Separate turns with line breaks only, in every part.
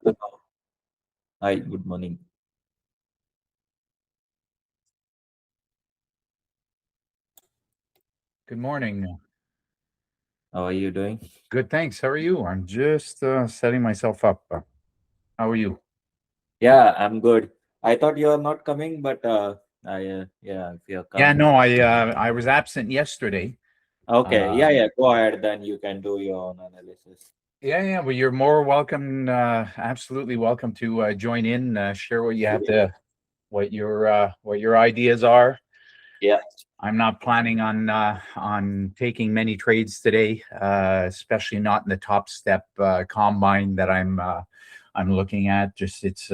Hello. Hi, good morning.
Good morning.
How are you doing?
Good, thanks. How are you? I'm just setting myself up. How are you?
Yeah, I'm good. I thought you are not coming, but yeah, if you
Yeah,
come.
no, I was absent yesterday.
Okay,
Uh,
yeah, go ahead. Then you can do your own analysis.
yeah. Well, you're more welcome. Absolutely welcome to join in. Share what you have to, what your ideas are.
Yeah,
I'm not planning on taking many trades today, especially not in the top step combine that I'm looking at. Just it's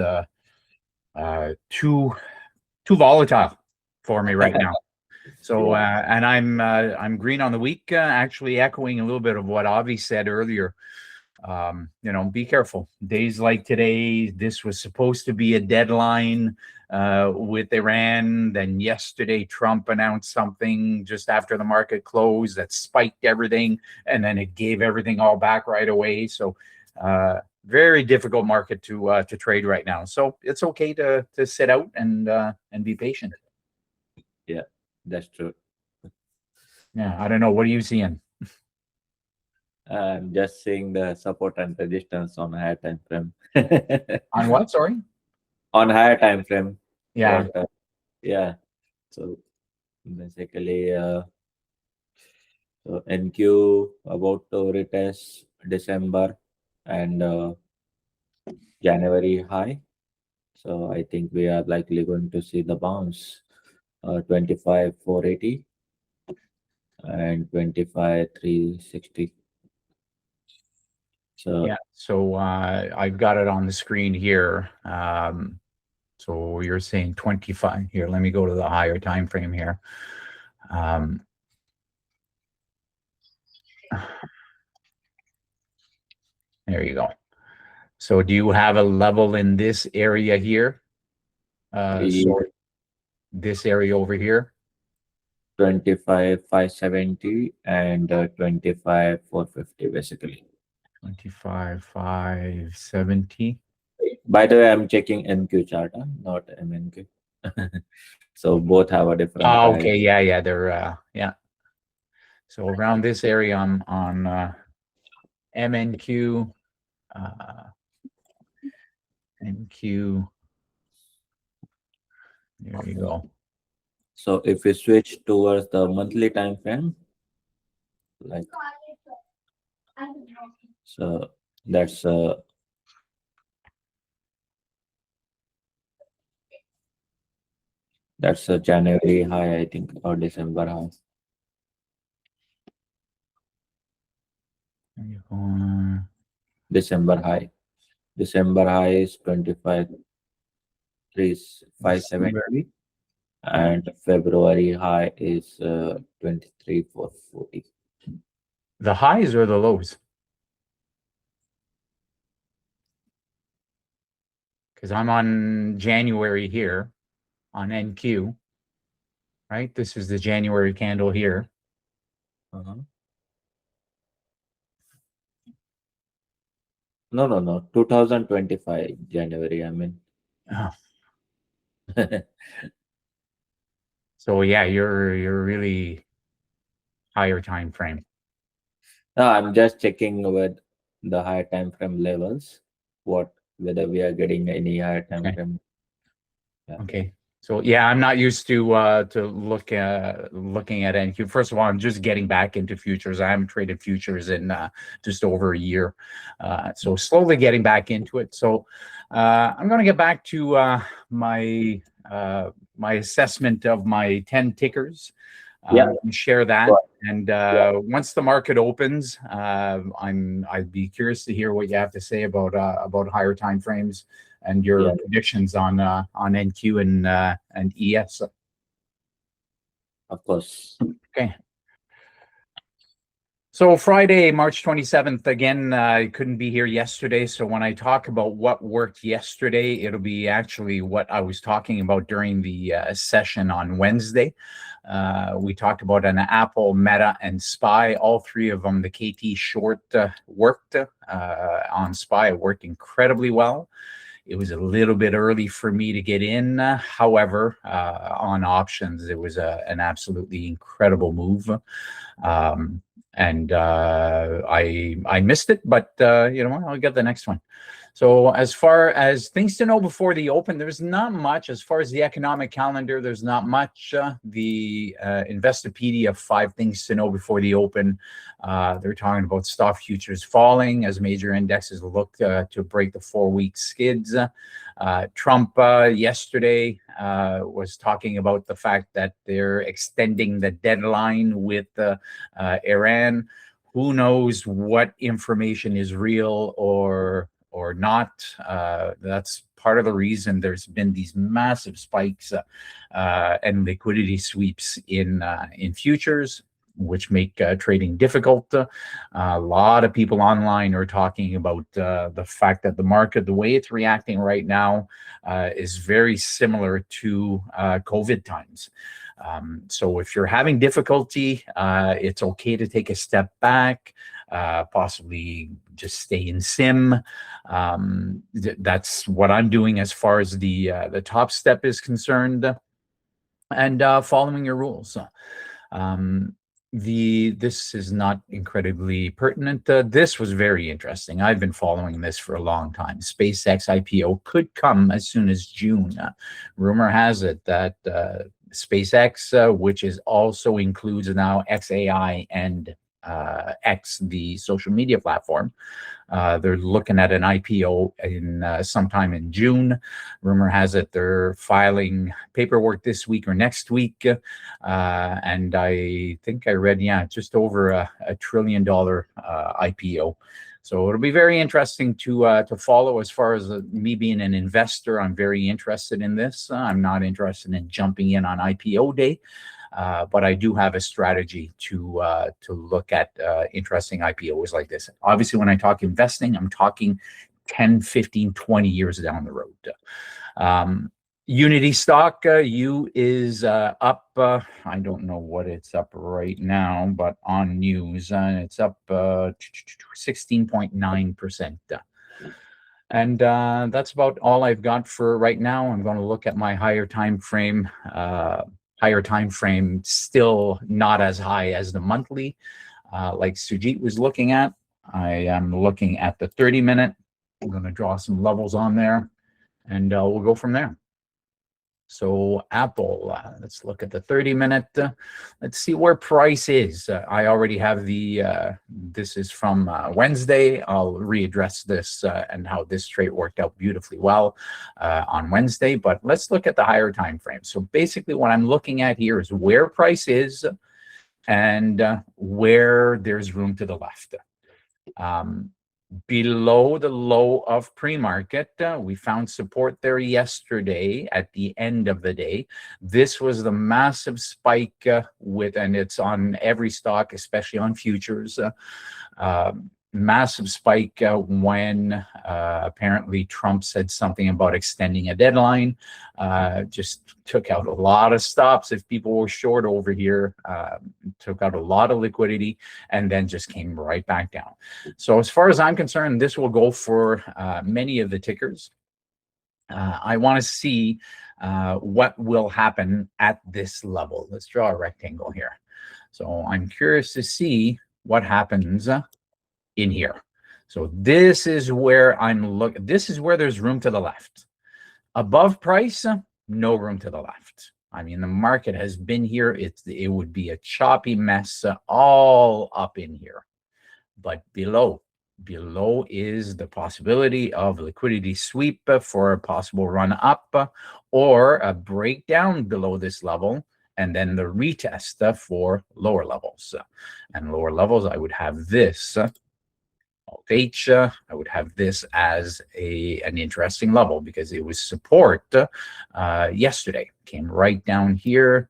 too volatile for me right now. So,
yeah,
and I'm green on the week. Actually, echoing a little bit of what Avi said earlier. Be careful. Days like today, this was supposed to be a deadline with Iran. Then yesterday, Trump announced something just after the market closed that spiked everything, and then it gave everything all back right away. So, very difficult market to trade right now. So it's okay to sit out and be patient.
yeah, that's true.
Yeah, I don't know. What are you seeing?
I'm just seeing the support and resistance on higher time frame.
On what? Sorry.
On higher time frame,
Yeah.
what? Yeah, so basically, so NQ about to retest December and January high. So I think we are likely going to see the bounce 25 480 and 25 360. So
Yeah. So I've got it on the screen here. So you're saying 25 here. Let me go to the higher time frame here. Um, there you go. So do you have a level in this area here?
e-
Sorry, this area over here.
25 570 and 25 450 basically.
25, 570.
By the way, I'm checking NQ chart, not MNQ. So both have a different
Oh,
price.
okay. Yeah, yeah. They're yeah. So around this area on MNQ, uh, NQ. There you go.
So if we switch towards the monthly time frame, like so, that's that's a January high, I think, or December high.
There you go.
December high. December high is 25 3
December.
570 and February high is 23 440.
The highs or the lows? Because I'm on January here on NQ, right? This is the January candle here.
Uh-huh. No. 2025 January, I mean.
Oh, so yeah, you're really higher time frame.
No, I'm just checking with the higher time frame levels, what whether we are getting any higher time
Okay.
frame. Yeah.
Okay. So yeah, I'm not used to looking at NQ. First of all, I'm just getting back into futures. I haven't traded futures in just over a year, so slowly getting back into it. So I'm going to get back to my assessment of my 10 tickers.
Yeah.
And share that.
Go
And
Yeah.
once the market opens, I'd be curious to hear what you have to say about higher time frames and your
Yeah.
predictions on NQ and ES.
Of course.
Okay. So Friday, March 27th, again, I couldn't be here yesterday. So when I talk about what worked yesterday, it'll be actually what I was talking about during the session on Wednesday. We talked about an Apple, Meta, and SPY. All three of them, the KT short worked on SPY. It worked incredibly well. It was a little bit early for me to get in. However, on options, it was an absolutely incredible move. And I missed it, but you know what? I'll get the next one. So as far as things to know before the open, there's not much. As far as the economic calendar, there's not much. The Investopedia 5 things to know before the open. They're talking about stock futures falling as major indexes look to break the 4-week skids. Trump yesterday was talking about the fact that they're extending the deadline with Iran. Who knows what information is real or not? That's part of the reason there's been these massive spikes and liquidity sweeps in futures, which make trading difficult. A lot of people online are talking about the fact that the market, the way it's reacting right now, is very similar to COVID times. So if you're having difficulty, it's okay to take a step back, possibly just stay in sim. That's what I'm doing as far as the top step is concerned, and following your rules. This is not incredibly pertinent. This was very interesting. I've been following this for a long time. SpaceX IPO could come as soon as June. Rumor has it that SpaceX, which is also includes now XAI and X, the social media platform, they're looking at an IPO in sometime in June. Rumor has it they're filing paperwork this week or next week, and I think I read, just over a $1 trillion IPO. So it'll be very interesting to follow. As far as me being an investor, I'm very interested in this. I'm not interested in jumping in on IPO day. But I do have a strategy to look at interesting IPOs like this. Obviously, when I talk investing, I'm talking 10, 15, 20 years down the road. Unity stock, U is up. I don't know what it's up right now, but on news, it's up 16.9%. And that's about all I've got for right now. I'm going to look at my higher time frame. Higher time frame, still not as high as the monthly, like Sujit was looking at. I am looking at the 30-minute. I'm going to draw some levels on there, and we'll go from there. So Apple, let's look at the 30-minute. Let's see where price is. I already have the, this is from Wednesday. I'll readdress this and how this trade worked out beautifully well on Wednesday. But let's look at the higher time frame. So basically what I'm looking at here is where price is and where there's room to the left. Below the low of pre-market, we found support there yesterday at the end of the day. This was the massive spike and it's on every stock, especially on futures. Massive spike when apparently Trump said something about extending a deadline. Just took out a lot of stops. If people were short over here, took out a lot of liquidity and then just came right back down. So as far as I'm concerned, this will go for many of the tickers. I want to see what will happen at this level. Let's draw a rectangle here. So I'm curious to see what happens in here. So this is where I'm looking. This is where there's room to the left. Above price, no room to the left. I mean, the market has been here. It would be a choppy mess all up in here. But below is the possibility of liquidity sweep for a possible run up or a breakdown below this level, and then the retest for lower levels. And lower levels, I would have this. H, I would have this as an interesting level because it was support yesterday. Came right down here,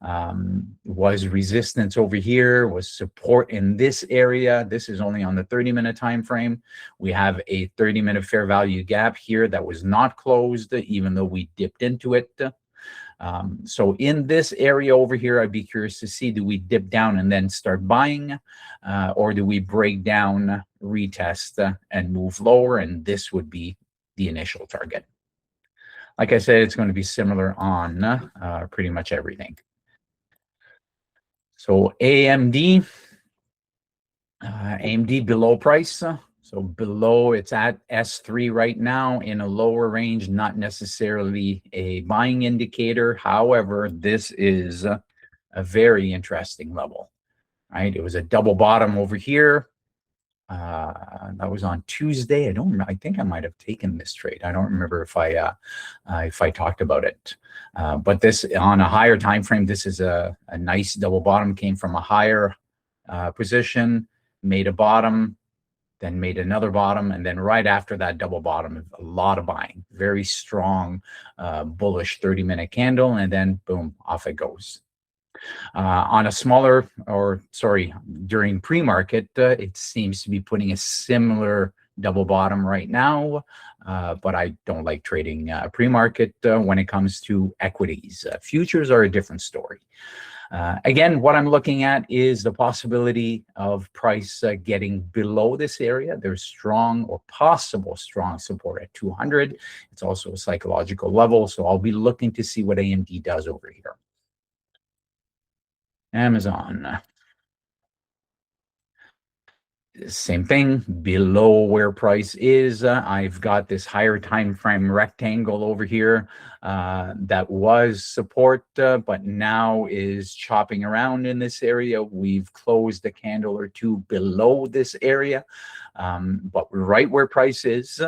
Was resistance over here, was support in this area. This is only on the 30-minute time frame. We have a 30-minute fair value gap here that was not closed, even though we dipped into it. So in this area over here, I'd be curious to see, do we dip down and then start buying, or do we break down, retest, and move lower? And this would be the initial target. Like I said, it's going to be similar on pretty much everything. So AMD below price. So below, it's at S3 right now in a lower range, not necessarily a buying indicator. However, this is a very interesting level, right? It was a double bottom over here. That was on Tuesday. I don't remember. I think I might have taken this trade. I don't remember if I talked about it. But this, on a higher time frame, this is a nice double bottom. Came from a higher position, made a bottom, then made another bottom, and then right after that double bottom, a lot of buying. Very strong, bullish 30-minute candle, and then boom, off it goes. On a smaller, during pre-market, it seems to be putting a similar double bottom right now, but I don't like trading pre-market when it comes to equities. Futures are a different story. Again, what I'm looking at is the possibility of price getting below this area. There's strong or possible strong support at 200. It's also a psychological level, so I'll be looking to see what AMD does over here. Amazon. Same thing, below where price is. I've got this higher time frame rectangle over here that was support, but now is chopping around in this area. We've closed a candle or two below this area, but right where price is,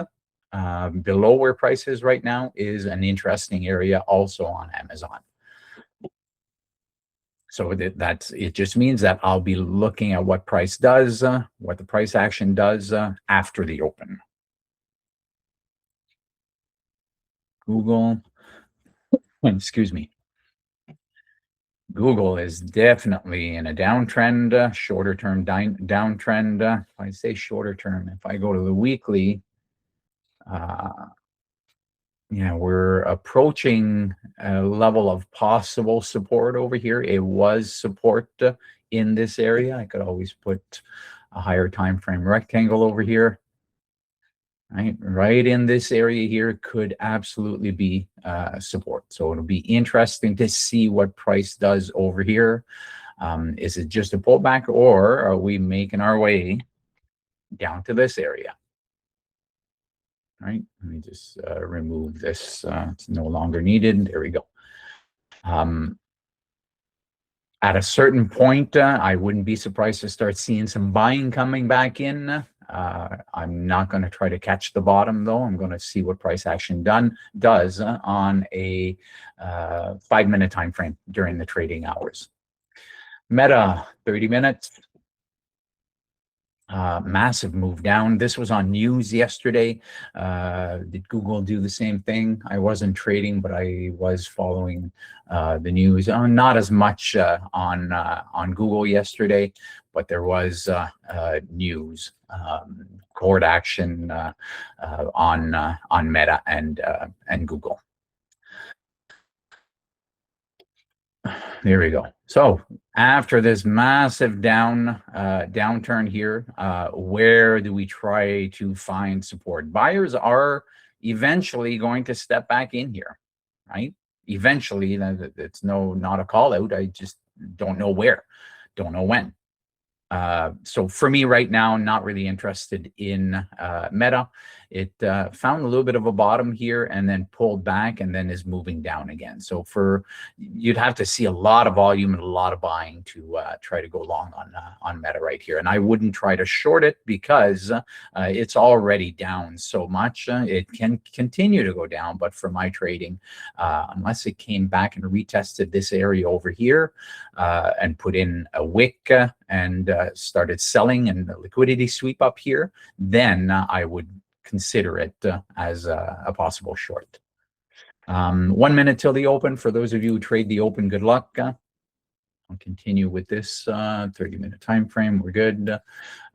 below where price is right now, is an interesting area also on Amazon. So it just means that I'll be looking at what price does, what the price action does after the open. Google, excuse me. Google is definitely in a downtrend, shorter term downtrend. If I say shorter term, if I go to the weekly, yeah, we're approaching a level of possible support over here. It was support in this area. I could always put a higher time frame rectangle over here. Right in this area here could absolutely be support. So it'll be interesting to see what price does over here. Is it just a pullback, or are we making our way down to this area? Right, let me just remove this. It's no longer needed. There we go. At a certain point, I wouldn't be surprised to start seeing some buying coming back in. I'm not going to try to catch the bottom, though. I'm going to see what price action does on a 5-minute time frame during the trading hours. Meta, 30 minutes. Massive move down. This was on news yesterday. Did Google do the same thing? I wasn't trading, but I was following the news. Not as much on Google yesterday, but there was news, court action on Meta and Google. There we go. So after this massive downturn here, where do we try to find support? Buyers are eventually going to step back in here, right? Eventually, it's not a call out. I just don't know where, don't know when. So for me right now, not really interested in Meta. It found a little bit of a bottom here and then pulled back and then is moving down again. So you'd have to see a lot of volume and a lot of buying to try to go long on Meta right here. And I wouldn't try to short it because it's already down so much. It can continue to go down, but for my trading, unless it came back and retested this area over here and put in a wick and started selling and the liquidity sweep up here, then I would consider it as a possible short. 1 minute till the open. For those of you who trade the open, good luck. I'll continue with this 30-minute time frame. We're good.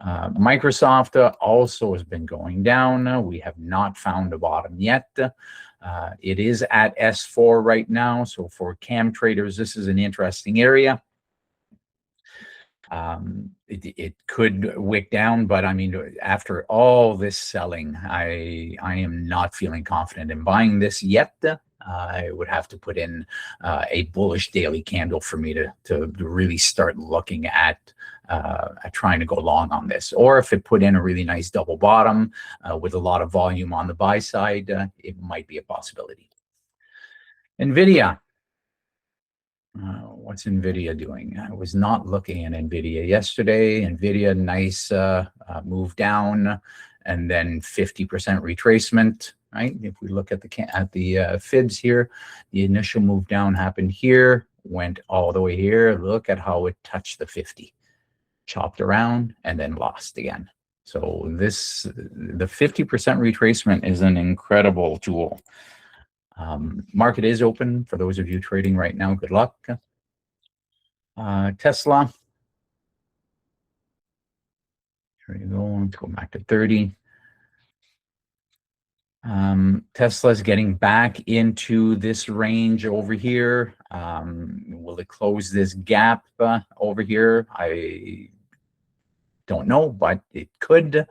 Microsoft also has been going down. We have not found a bottom yet. It is at S4 right now. So for cam traders, this is an interesting area. It could wick down, but I mean, after all this selling, I am not feeling confident in buying this yet. I would have to put in a bullish daily candle for me to really start looking at trying to go long on this. Or if it put in a really nice double bottom with a lot of volume on the buy side, it might be a possibility. NVIDIA. What's NVIDIA doing? I was not looking at NVIDIA yesterday. NVIDIA, nice move down, and then 50% retracement. Right? If we look at the fibs here, the initial move down happened here, went all the way here. Look at how it touched the 50, chopped around, and then lost again. So the 50% retracement is an incredible tool. Market is open for those of you trading right now. Good luck. Tesla. Here we go. Let's go back to 30. Tesla's getting back into this range over here. Will it close this gap over here? I don't know, but it could.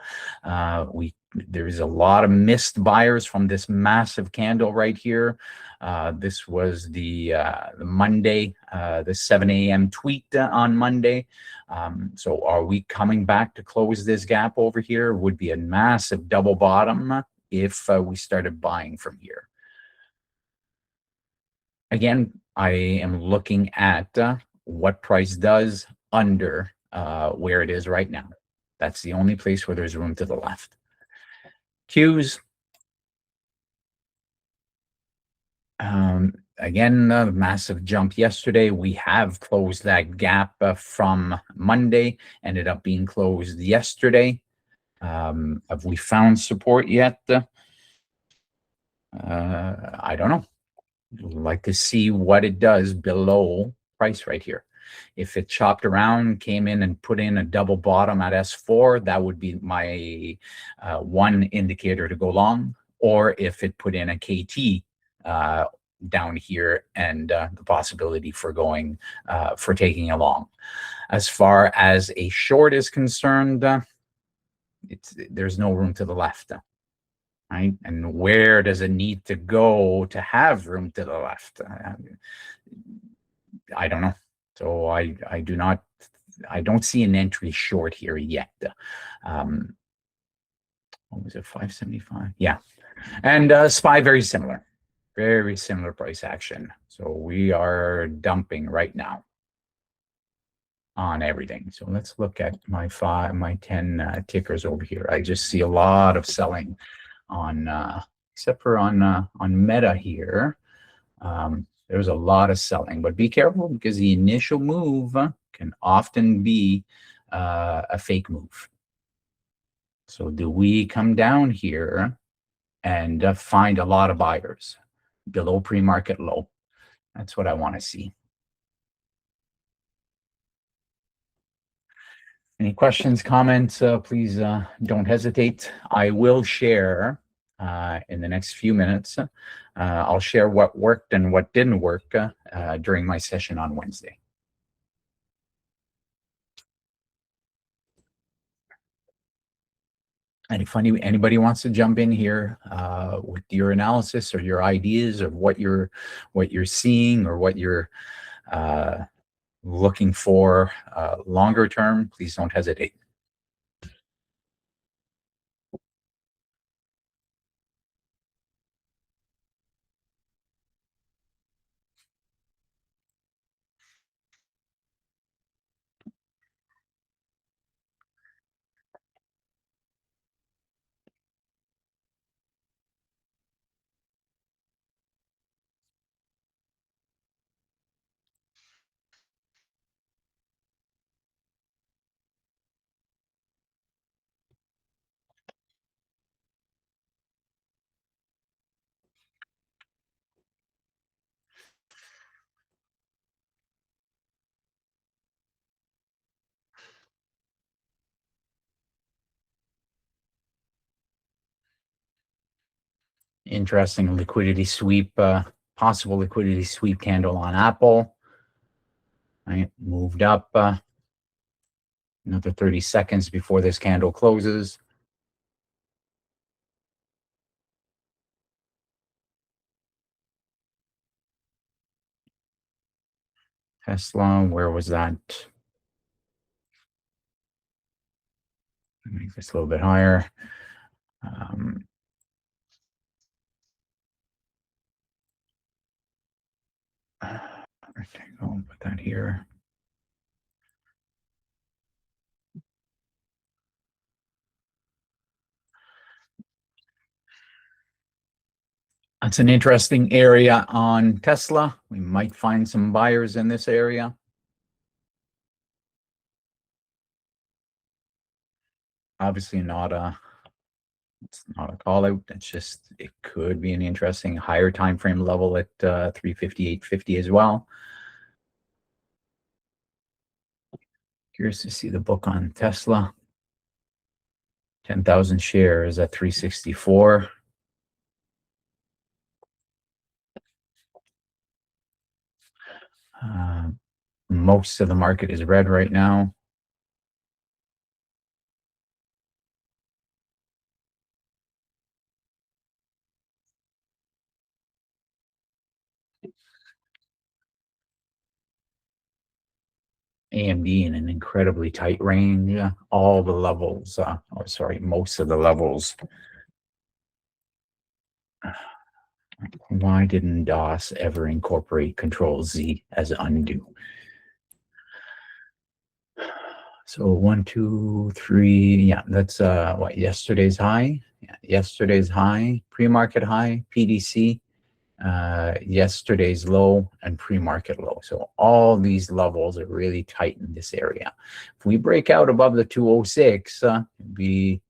There's a lot of missed buyers from this massive candle right here. This was the Monday, the 7 a.m. tweet on Monday. So are we coming back to close this gap over here? Would be a massive double bottom if we started buying from here. Again, I am looking at what price does under where it is right now. That's the only place where there's room to the left. Qs. Again, a massive jump yesterday. We have closed that gap from Monday, ended up being closed yesterday. Have we found support yet? I don't know. I'd like to see what it does below price right here. If it chopped around, came in and put in a double bottom at S4, that would be my one indicator to go long. Or if it put in a KT down here and the possibility for going for taking a long. As far as a short is concerned, there's no room to the left. Right? And where does it need to go to have room to the left? I don't know. So I don't see an entry short here yet. What was it, 575? Yeah. And SPY, very similar price action. So we are dumping right now on everything. So let's look at my 10 tickers over here. I just see a lot of selling on except for on Meta here. There's a lot of selling, but be careful because the initial move can often be a fake move. So do we come down here and find a lot of buyers below pre-market low? That's what I want to see. Any questions, comments, please don't hesitate. I will share in the next few minutes. I'll share what worked and what didn't work during my session on Wednesday. And if anybody wants to jump in here with your analysis or your ideas of what you're seeing or what you're looking for longer term, please don't hesitate. Interesting liquidity sweep, possible liquidity sweep candle on Apple. Right, moved up another 30 seconds before this candle closes. Tesla, where was that? Make this a little bit higher. Rectangle, put that here. That's an interesting area on Tesla. We might find some buyers in this area. Obviously it's not a call out. It's just, it could be an interesting higher time frame level at 358.50 as well. Curious to see the book on Tesla. 10,000 shares at 364. Most of the market is red right now. AMD in an incredibly tight range. All the levels, most of the levels. Why didn't DOS ever incorporate Control Z as undo? So 1, 2, 3, yeah, that's what, yesterday's high? Yeah, yesterday's high, pre-market high, PDC, yesterday's low, and pre-market low. So all these levels are really tight in this area. If we break out above the 206, it'd be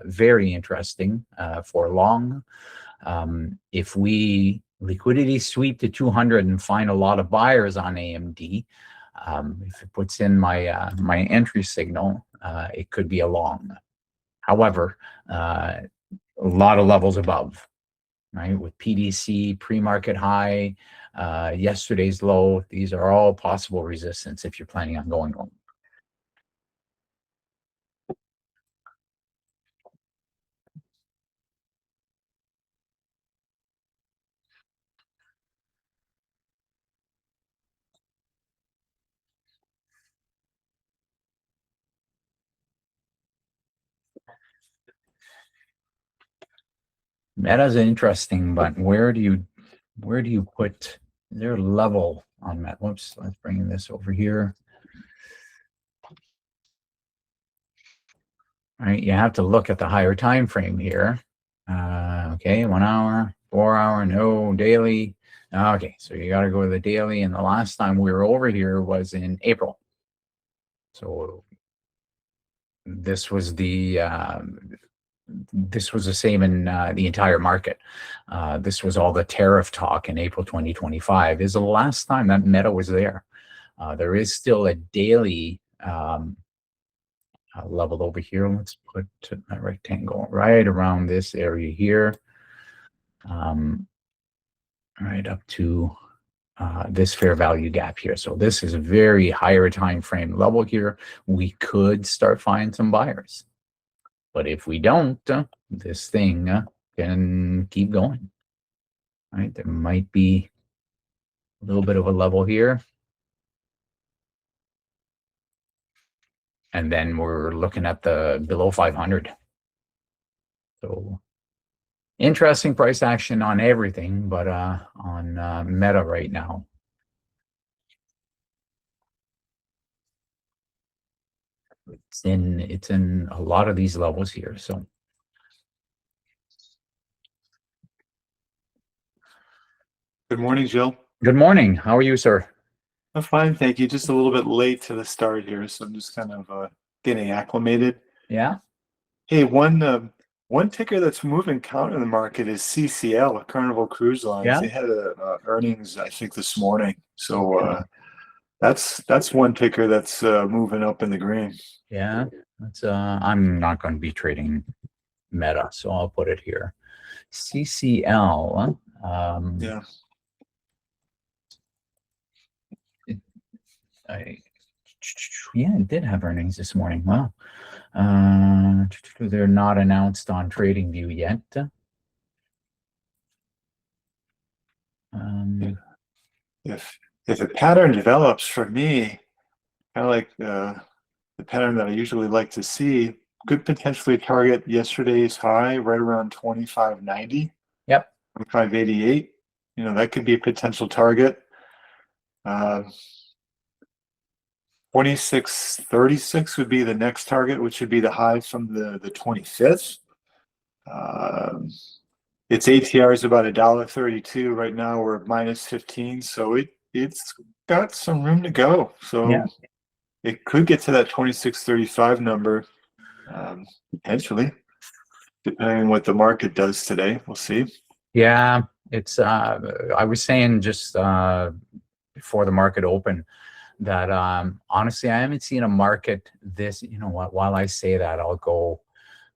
very interesting for long. If we liquidity sweep to 200 and find a lot of buyers on AMD, if it puts in my my entry signal, it could be a long. However, a lot of levels above, right? With PDC, pre-market high, yesterday's low, these are all possible resistance if you're planning on going long. Meta's interesting, but where do you put, is there a level on Meta? Whoops, let's bring this over here. All right, you have to look at the higher time frame here. Okay, 1 hour, 4 hour, no, daily. Okay, so you got to go to the daily, and the last time we were over here was in April. So this was the same in the entire market. This was all the tariff talk in April 2025. Is the last time that Meta was there. There is still a daily leveled over here. Let's put my rectangle right around this area here, right up to this fair value gap here. So this is a very higher time frame level here. We could start finding some buyers, but if we don't, this thing can keep going. Right, there might be a little bit of a level here. And then we're looking at the below 500. So interesting price action on everything, but on Meta right now. It's in a lot of these levels here. So
good morning, Jill.
Good morning. How are you, sir?
I'm fine, thank you. Just a little bit late to the start here, so I'm just kind of getting acclimated.
Yeah.
Hey, one ticker that's moving counter in the market is CCL, Carnival Cruise Lines.
Yeah.
They had earnings, I think, this morning. So that's one ticker that's moving up in the green.
Yeah. That's I'm not going to be trading Meta, so I'll put it here. CCL.
Yeah.
Yeah, it did have earnings this morning. Wow. They're not announced on TradingView yet.
If a pattern develops for me, kind of like the pattern that I usually like to see, could potentially target yesterday's high right around 25.90.
Yep.
25.88. You know, that could be a potential target. 26.36 would be the next target, which would be the high from the 25th. Its ATR is about $1.32 right now. We're at -15, so it's got some room to go. So
Yeah.
it could get to that 26.35 number, potentially, depending on what the market does today. We'll see.
Yeah, it's I was saying just before the market opened that honestly I haven't seen a market this, you know what, while I say that, I'll go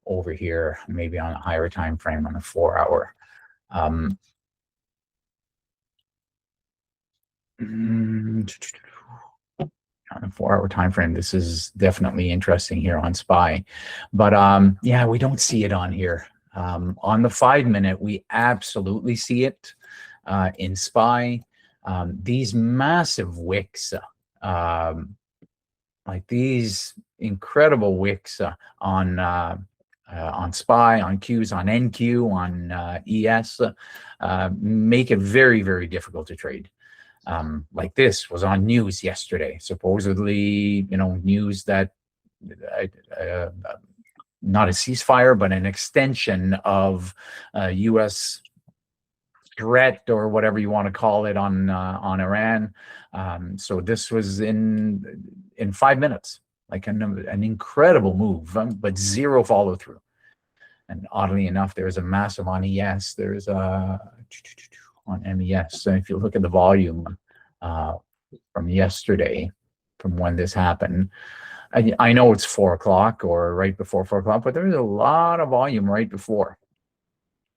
over here maybe on a higher time frame on a 4-hour. On a 4-hour time frame, this is definitely interesting here on SPY, but yeah, we don't see it on here. On the 5-minute, we absolutely see it in SPY. These massive wicks, like these incredible wicks on SPY, on Qs, on NQ, on ES, make it very, very difficult to trade. Like this was on news yesterday, supposedly, you know, news that not a ceasefire, but an extension of U.S. threat or whatever you want to call it on Iran. So this was in 5 minutes, like an incredible move, but zero follow through. And oddly enough, there's a massive on ES. There's a on MES. So if you look at the volume from yesterday, from when this happened, I know it's 4 o'clock or right before 4 o'clock, but there's a lot of volume right before.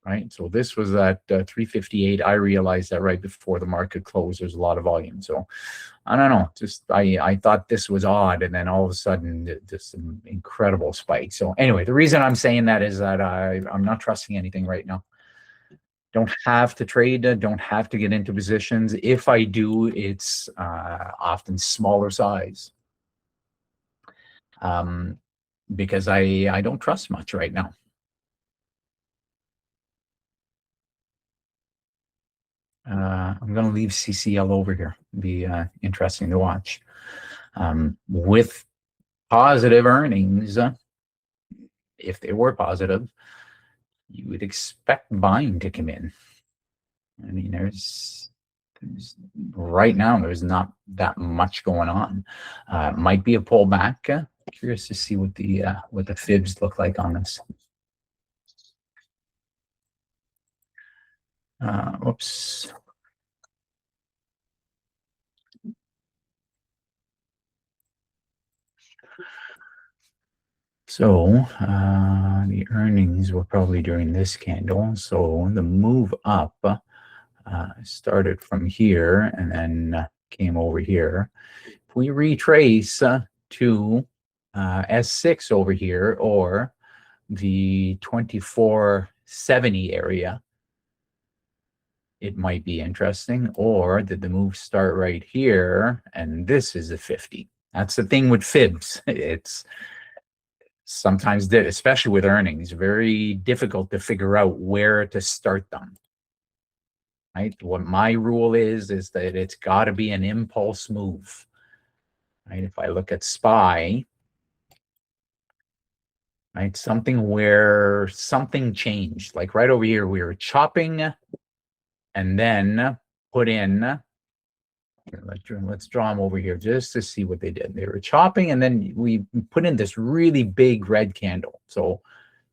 Right, so this was at 3:58. I realized that right before the market closed, there's a lot of volume. So I don't know, just I thought this was odd, and then all of a sudden, just an incredible spike. So anyway, the reason I'm saying that is that I'm not trusting anything right now. Don't have to trade, don't have to get into positions. If I do, it's often smaller size, because I don't trust much right now. I'm going to leave CCL over here. It'll be interesting to watch. With positive earnings, if they were positive, you would expect buying to come in. I mean, there's right now, there's not that much going on. Might be a pullback. Curious to see what the fibs look like on this. Oops. So the earnings were probably during this candle. So the move up started from here and then came over here. If we retrace to S6 over here, or the 2470 area, it might be interesting. Or did the move start right here and this is a 50? That's the thing with fibs. It's sometimes, especially with earnings, very difficult to figure out where to start them. Right? What my rule is that it's got to be an impulse move. Right? If I look at SPY, right, something where something changed, like right over here, we were chopping and then put in. Let's draw them over here just to see what they did. They were chopping and then we put in this really big red candle. So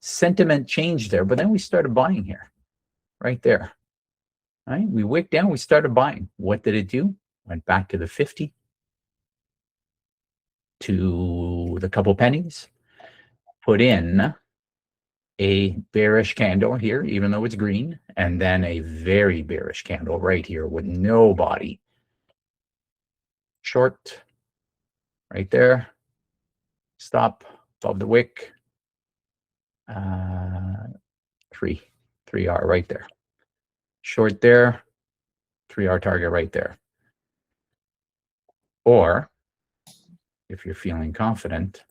sentiment changed there, but then we started buying here, right there. Right? We wicked down, we started buying. What did it do? Went back to the 50, to the couple pennies, put in a bearish candle here, even though it's green, and then a very bearish candle right here with no body. Short right there. Stop above the wick. 3R right there. Short there. 3R target right there. Or if you're feeling confident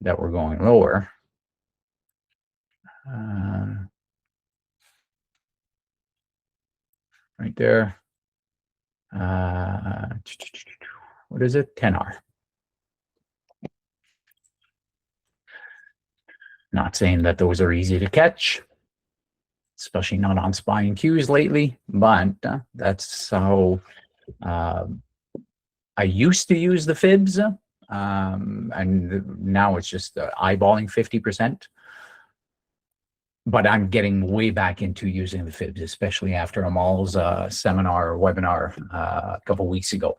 that we're going lower, right there. What is it? 10R. Not saying that those are easy to catch, especially not on SPY and Qs lately, but that's how I used to use the fibs, and now it's just eyeballing 50%. But I'm getting way back into using the fibs, especially after Amal's seminar or webinar a couple weeks ago.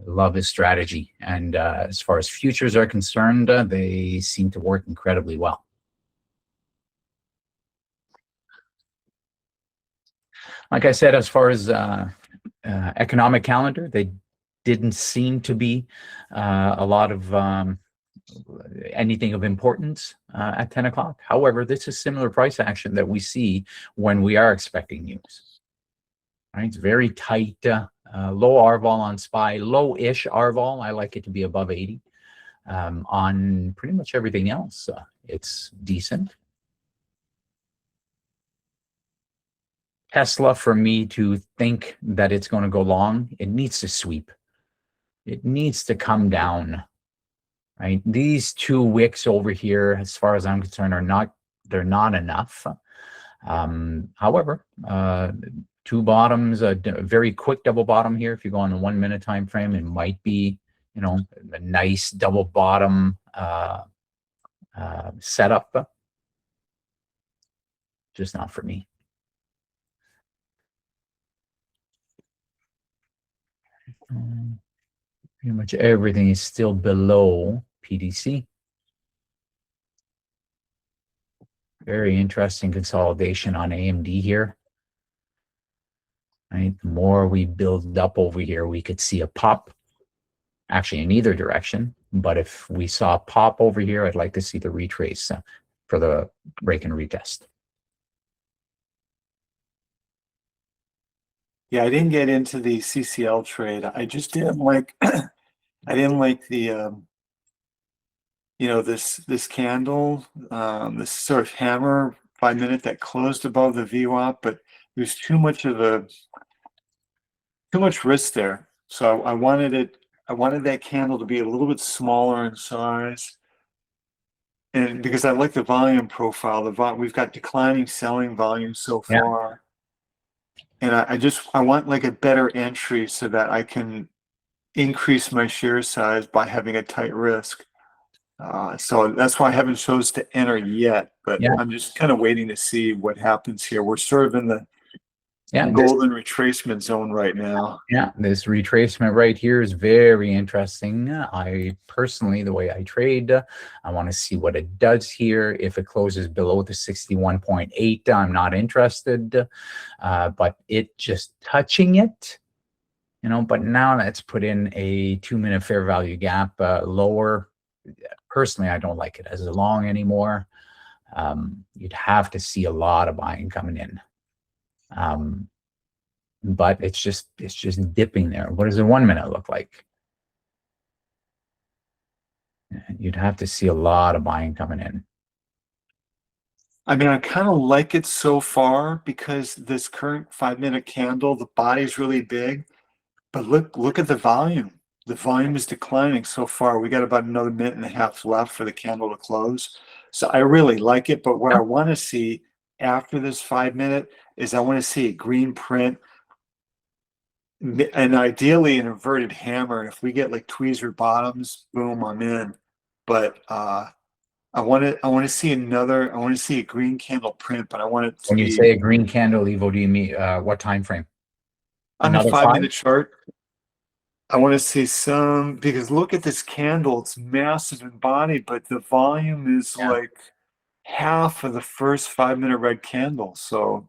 Love his strategy. And as far as futures are concerned, they seem to work incredibly well. Like I said, as far as economic calendar, they didn't seem to be a lot of anything of importance at 10 o'clock. However, this is similar price action that we see when we are expecting news. Right? It's very tight, low R-vol on SPY, low-ish R-vol. I like it to be above 80. On pretty much everything else, it's decent. Tesla, for me to think that it's going to go long, it needs to sweep. It needs to come down. Right? These two wicks over here, as far as I'm concerned, they're not enough. However, two bottoms, a very quick double bottom here. If you go on the 1 minute time frame, it might be, a nice double bottom setup. Just not for me. Pretty much everything is still below PDC. Very interesting consolidation on AMD here. Right? The more we build up over here, we could see a pop, actually in either direction. But if we saw a pop over here, I'd like to see the retrace for the break and retest.
Yeah, I didn't get into the CCL trade. I just didn't like I didn't like the this candle, this sort of hammer 5 minute that closed above the VWAP, but there's too much risk there. So I wanted that candle to be a little bit smaller in size. And because I like the volume profile, we've got declining selling volume so far. Yeah. And I want like a better entry so that I can increase my share size by having a tight risk. So that's why I haven't chose to enter yet, but yeah. I'm just kind of waiting to see what happens here. We're sort of in the golden retracement zone right now.
Yeah, this retracement right here is very interesting. I personally, the way I trade, I want to see what it does here. If it closes below the 61.8, I'm not interested. But it just touching it, but now let's put in a 2 minute fair value gap lower. Personally, I don't like it as long anymore. You'd have to see a lot of buying coming in. But it's just dipping there. What does the 1 minute look like? You'd have to see a lot of buying coming in.
I mean, I kind of like it so far because this current 5 minute candle, the body's really big, but look at the volume. The volume is declining so far. We got about another minute and a half left for the candle to close. So I really like it. But what I want to see after this 5 minute is I want to see a green print and ideally an inverted hammer. And if we get like tweezer bottoms, boom, I'm in. But I want to see a green candle print, but I want it to
When you say a green candle, Evo, do you mean what time frame?
On a 5 minute chart. I want to see some, because look at this candle. It's massive in body, but the volume is like half of the first 5-minute red candle. So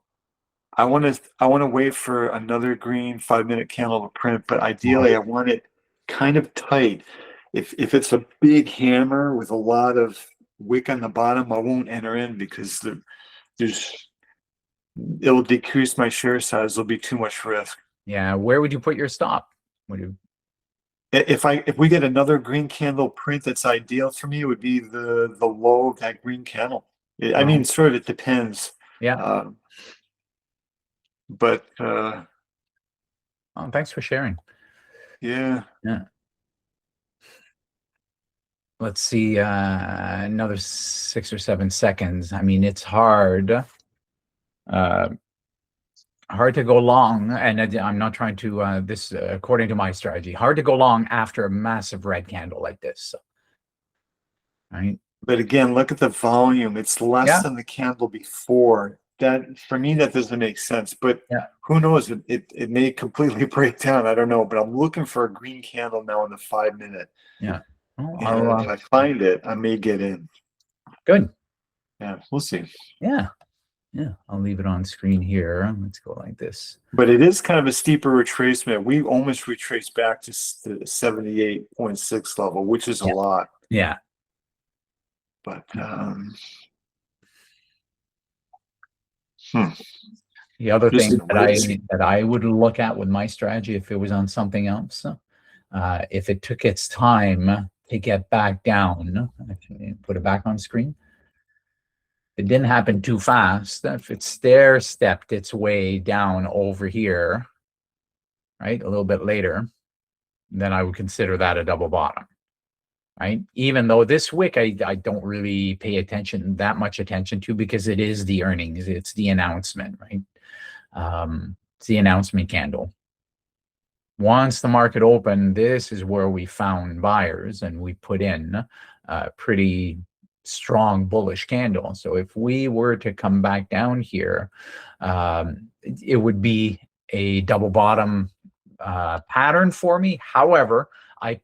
I want to wait for another green 5-minute candle to print, but ideally I want it kind of tight. If it's a big hammer with a lot of wick on the bottom, I won't enter in because it'll decrease my share size. There'll be too much risk.
Yeah, where would you put your stop? Would you?
If we get another green candle print that's ideal for me, it would be the low of that green candle. I mean, sort of, it depends.
Yeah.
But
oh, thanks for sharing.
Yeah.
Let's see, another 6 or 7 seconds. I mean, it's hard to go long, and I'm not trying to this according to my strategy, hard to go long after a massive red candle like this, right?
But again, look at the volume. It's less than the candle before. That, for me, that doesn't make sense. But who knows? It may completely break down. I don't know. But I'm looking for a green candle now in the 5-minute.
Yeah.
And if I find it, I may get in.
Good.
Yeah, we'll see.
Yeah. I'll leave it on screen here. Let's go like this.
But it is kind of a steeper retracement. We almost retraced back to the 78.6 level, which is a lot.
Yeah.
But
the other thing that I would look at with my strategy, if it was on something else, if it took its time to get back down, actually put it back on screen. It didn't happen too fast. If it stair-stepped its way down over here, right, a little bit later, then I would consider that a double bottom, right? Even though this wick I don't really pay that much attention to, because it is the earnings, it's the announcement, right? It's the announcement candle. Once the market opened, this is where we found buyers, and we put in a pretty strong bullish candle. So if we were to come back down here, it would be a double bottom pattern for me. However, I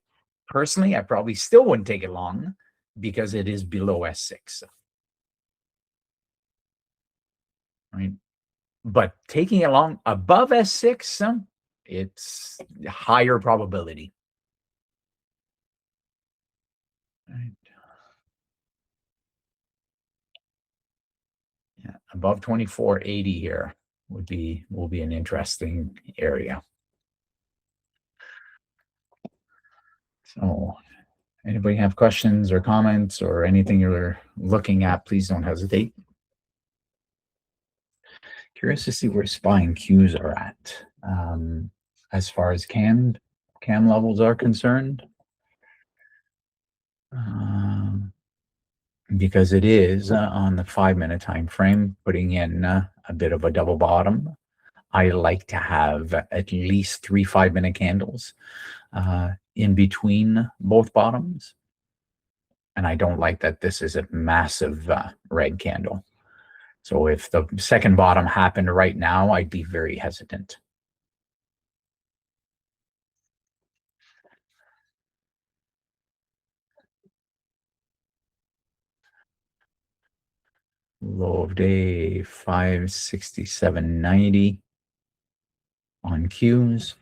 probably still wouldn't take it long because it is below S6. Right? But taking it long above S6, it's higher probability. Right. Yeah, above 2480 here will be an interesting area. So anybody have questions or comments or anything you're looking at, please don't hesitate. Curious to see where SPY and Qs are at as far as cam levels are concerned. Because it is on the 5-minute time frame, putting in a bit of a double bottom. I like to have at least 3 5-minute candles in between both bottoms. And I don't like that this is a massive red candle. So if the second bottom happened right now, I'd be very hesitant. Low of day 567.90 on Qs.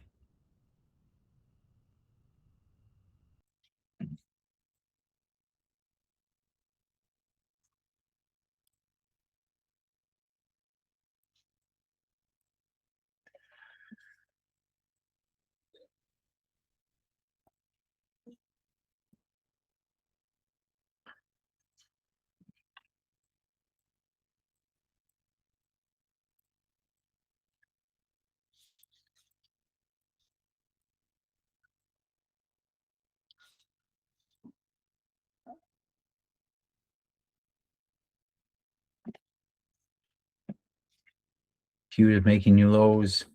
Q is making new lows.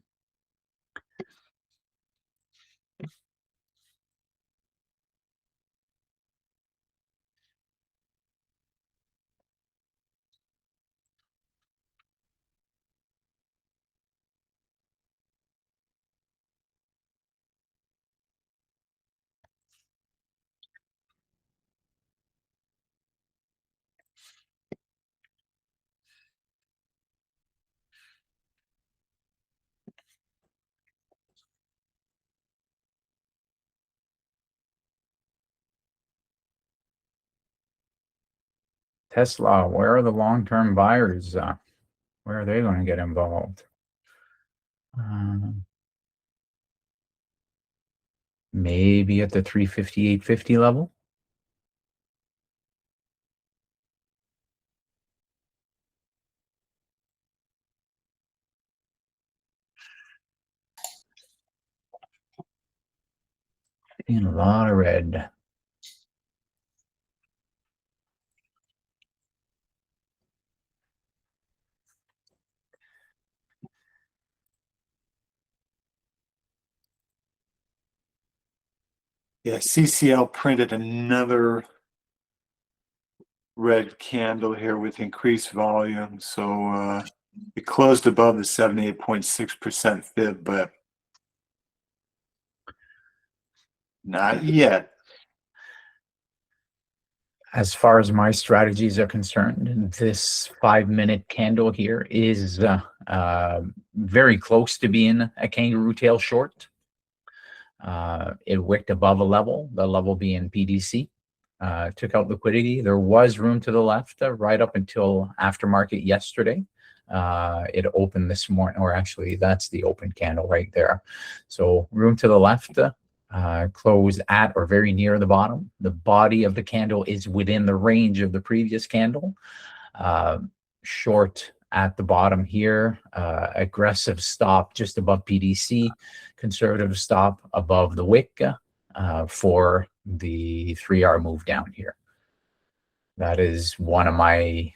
Tesla, where are the long-term buyers? Where are they going to get involved? Maybe at the 358.50 level. Seeing a lot of red.
Yeah, CCL printed another red candle here with increased volume. So it closed above the 78.6% fib, but not yet.
As far as my strategies are concerned, this 5-minute candle here is very close to being a kangaroo tail short. It wicked above a level, the level being PDC. Took out liquidity. There was room to the left right up until aftermarket yesterday. It opened this morning, or actually that's the open candle right there. So room to the left, close at or very near the bottom. The body of the candle is within the range of the previous candle. Short at the bottom here, aggressive stop just above PDC, conservative stop above the wick for the 3-hour move down here. That is one of my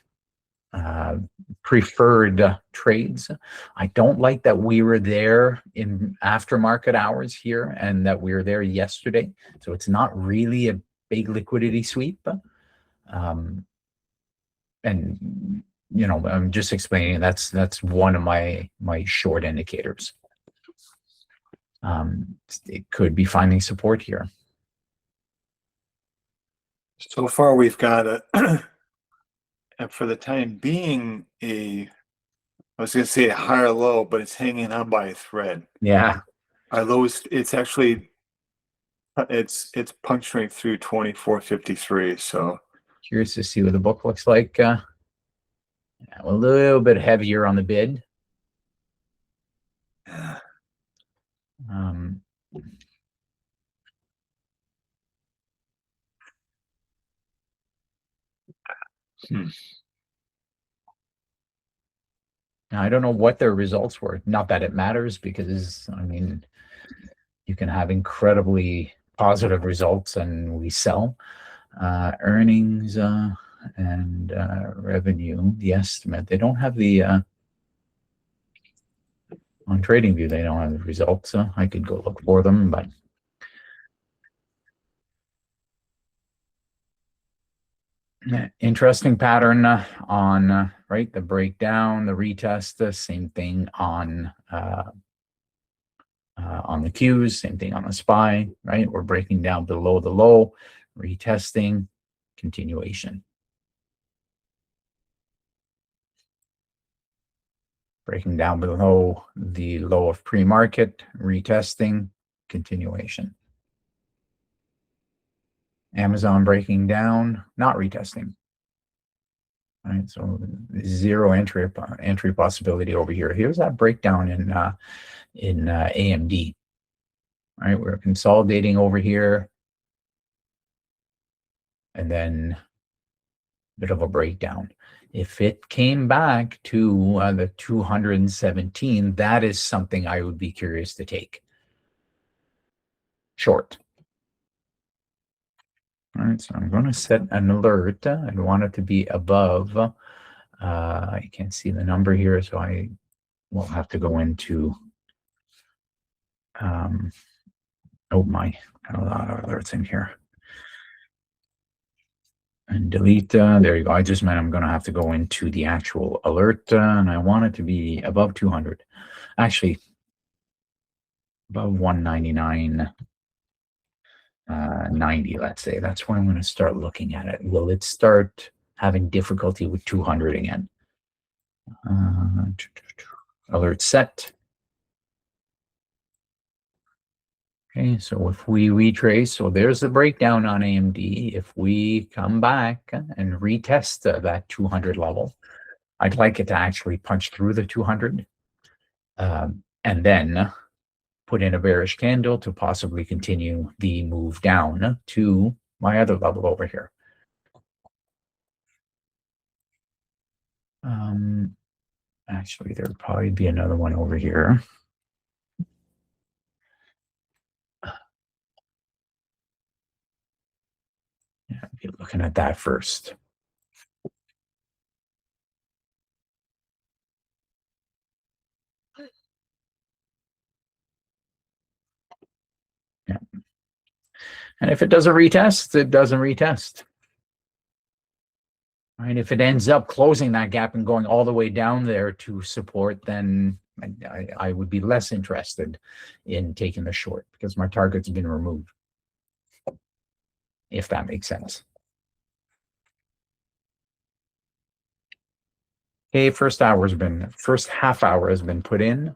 preferred trades. I don't like that we were there in aftermarket hours here and that we were there yesterday. So it's not really a big liquidity sweep. And you know, I'm just explaining that's one of my short indicators. It could be finding support here.
So far, we've got a, and for the time being, I was going to say a higher low, but it's hanging on by a thread.
Yeah.
Our lowest, it's actually, it's puncturing through 24.53. So
Curious to see what the book looks like. A little bit heavier on the bid. Now, I don't know what their results were. Not that it matters, because I mean, you can have incredibly positive results and we sell. Earnings and revenue, the estimate. They don't have the on TradingView. They don't have the results. I could go look for them, but interesting pattern on right, the breakdown, the retest, the same thing on the Qs, same thing on the SPY, right? We're breaking down below the low, retesting, continuation. Breaking down below the low of pre-market, retesting, continuation. Amazon breaking down, not retesting. Right, so zero entry possibility over here. Here's that breakdown in AMD. Right, we're consolidating over here, and then a bit of a breakdown. If it came back to the 217, that is something I would be curious to take. Short. All right, so I'm going to set an alert. I want it to be above. I can't see the number here, so I will have to go into. Oh my, got a lot of alerts in here. And delete. There you go. I just meant I'm going to have to go into the actual alert, and I want it to be above 200. Actually, above 199. 90, let's say. That's where I'm going to start looking at it. Will it start having difficulty with 200 again? Alert set. Okay, so if we retrace, so there's the breakdown on AMD. If we come back and retest that 200 level, I'd like it to actually punch through the 200 and then put in a bearish candle to possibly continue the move down to my other level over here. Actually, there would probably be another one over here. Yeah, I'll be looking at that first. Yeah. And if it doesn't retest, it doesn't retest. Right? If it ends up closing that gap and going all the way down there to support, then I would be less interested in taking the short because my target's been removed, if that makes sense. Okay, first half hour has been put in.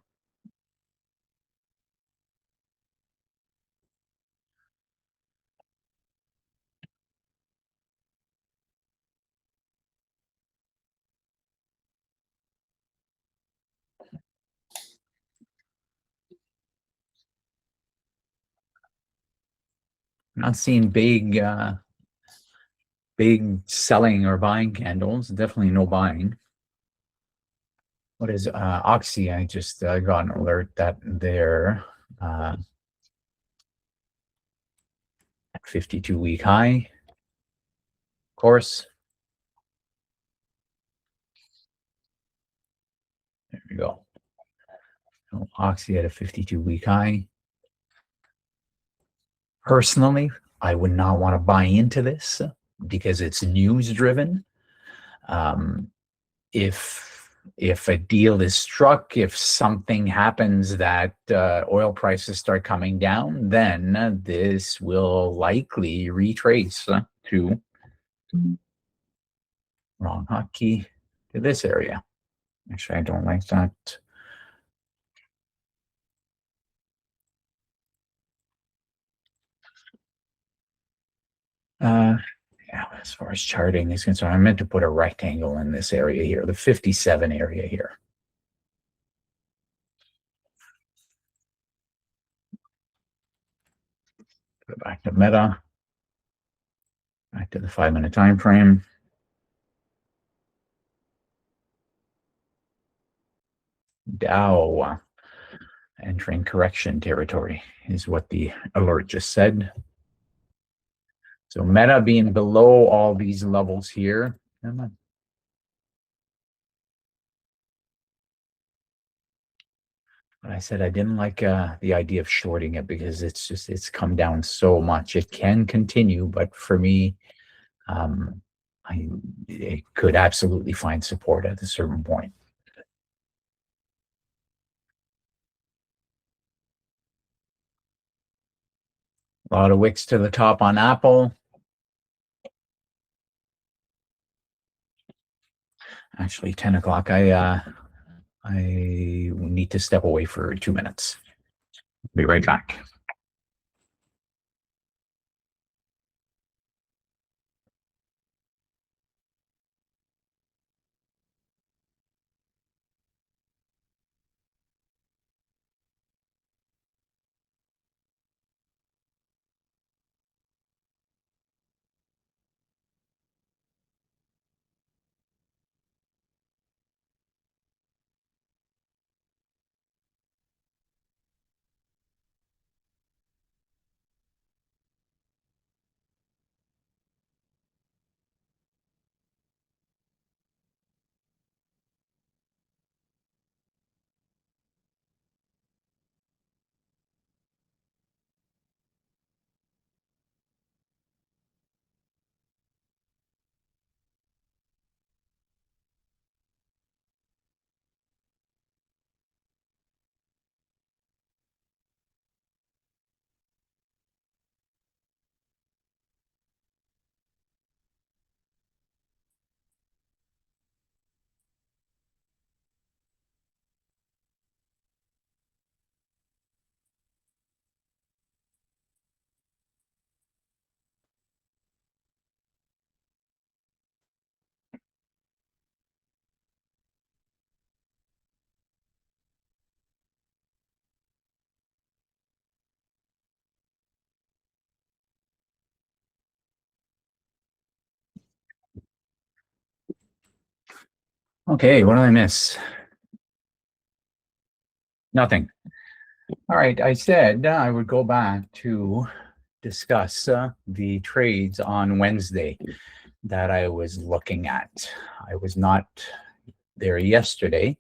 Not seeing big selling or buying candles. Definitely no buying. What is Oxy? I just got an alert that they're 52-week high. Of course. There we go. So Oxy at a 52-week high. Personally, I would not want to buy into this because it's news driven. If a deal is struck, if something happens that oil prices start coming down, then this will likely retrace to wrong hotkey to this area. Actually, I don't like that. Yeah, as far as charting is concerned, I meant to put a rectangle in this area here, the 57 area here. Go back to Meta, back to the 5-minute time frame. Dow entering correction territory is what the alert just said. So Meta being below all these levels here. But I said I didn't like the idea of shorting it because it's come down so much. It can continue, but for me, it could absolutely find support at a certain point. A lot of wicks to the top on Apple. Actually, 10 o'clock. I need to step away for 2 minutes. Be right back. Okay, what did I miss? Nothing. All right, I said I would go back to discuss the trades on Wednesday that I was looking at. I was not there yesterday,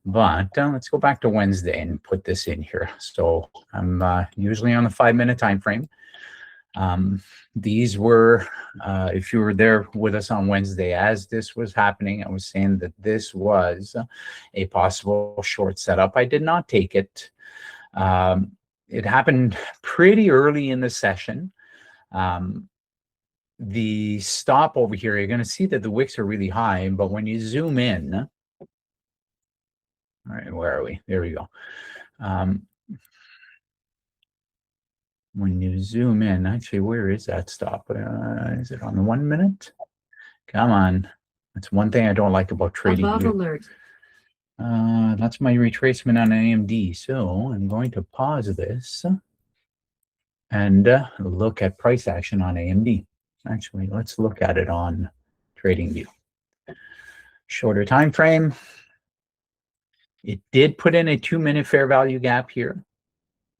but let's go back to Wednesday and put this in here. So I'm usually on the 5-minute time frame. These were, if you were there with us on Wednesday, as this was happening, I was saying that this was a possible short setup. I did not take it. It happened pretty early in the session. The stop over here, you're going to see that the wicks are really high, but when you zoom in, all right, where are we? There we go. When you zoom in, actually, where is that stop? Is it on the 1 minute? Come on. That's one thing I don't like about trading.
Above alert.
That's my retracement on AMD. So I'm going to pause this and look at price action on AMD. Actually, let's look at it on TradingView. Shorter time frame. It did put in a 2-minute fair value gap here.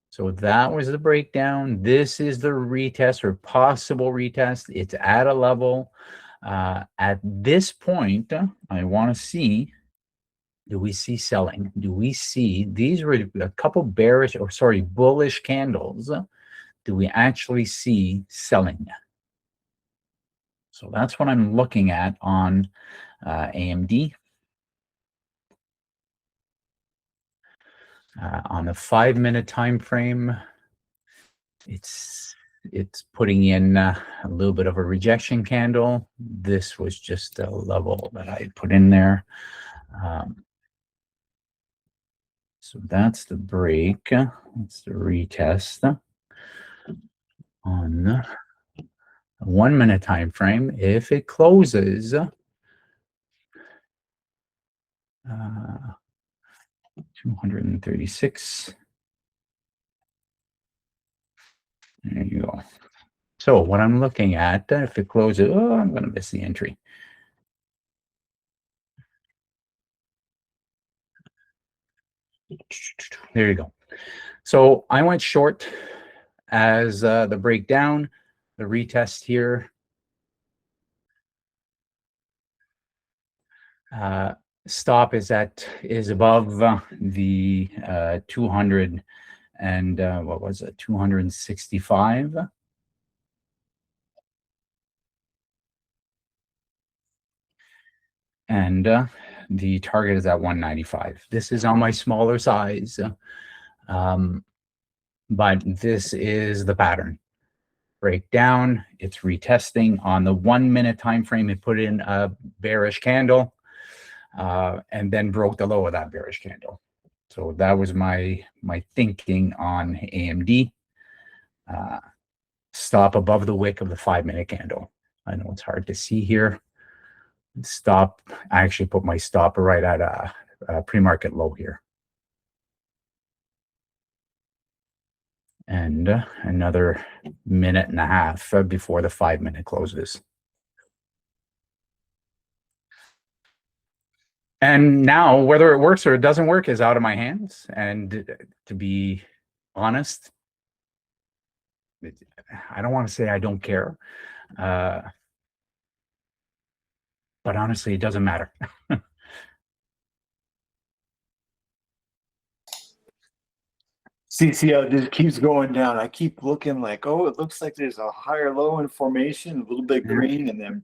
So that was the breakdown. This is the retest or possible retest. It's at a level. At this point, I want to see, do we see selling? Do we see, these were a couple bearish, or sorry, bullish candles. Do we actually see selling? So that's what I'm looking at on AMD. On the 5-minute time frame, it's putting in a little bit of a rejection candle. This was just a level that I put in there. So that's the break. That's the retest on the 1-minute time frame. If it closes 236. There you go. So what I'm looking at, if it closes, oh, I'm going to miss the entry. There you go. So I went short as the breakdown, the retest here. Stop is above the 200 and what was it, 265. And the target is at 195. This is on my smaller size, but this is the pattern. Breakdown, it's retesting on the 1-minute time frame. It put in a bearish candle and then broke the low of that bearish candle. So that was my thinking on AMD. Stop above the wick of the 5-minute candle. I know it's hard to see here. Stop. I actually put my stop right at a pre-market low here. And another 1.5 minutes before the 5-minute closes. And now, whether it works or it doesn't work is out of my hands. And to be honest, I don't want to say I don't care. But honestly, it doesn't matter.
CCL just keeps going down. I keep looking like, oh, it looks like there's a higher low in formation, a little bit green, and then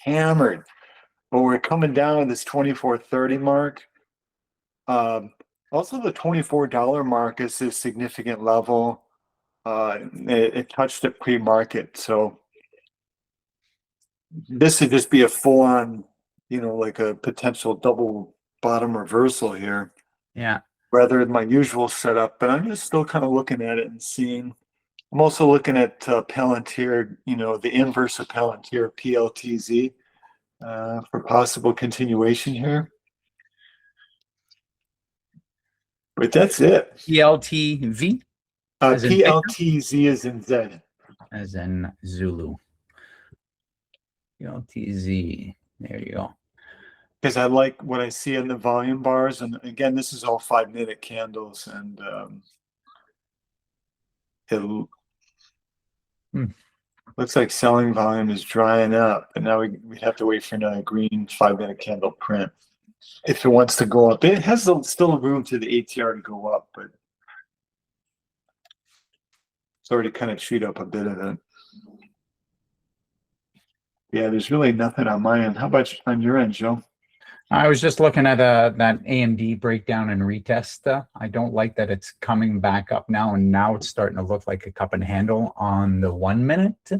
hammered. But we're coming down to this 24.30 mark. Also, the $24 mark is a significant level. It touched it pre-market, so this would just be a full-on, like a potential double bottom reversal here.
Yeah.
Rather than my usual setup, but I'm just still kind of looking at it and seeing. I'm also looking at Palantir, the inverse of Palantir, PLTZ, for possible continuation here. But that's it.
PLTV?
PLTZ is in Z.
As in Zulu. PLTZ. There you go.
because I like what I see in the volume bars. And again, this is all 5-minute candles, and it looks like selling volume is drying up, and now we have to wait for another green 5-minute candle print if it wants to go up. It has still room to the ATR to go up, but it's already kind of chewed up a bit of it. Yeah, there's really nothing on my end. How about on your end, Joe?
I was just looking at that AMD breakdown and retest. I don't like that it's coming back up now, and now it's starting to look like a cup and handle on the 1 minute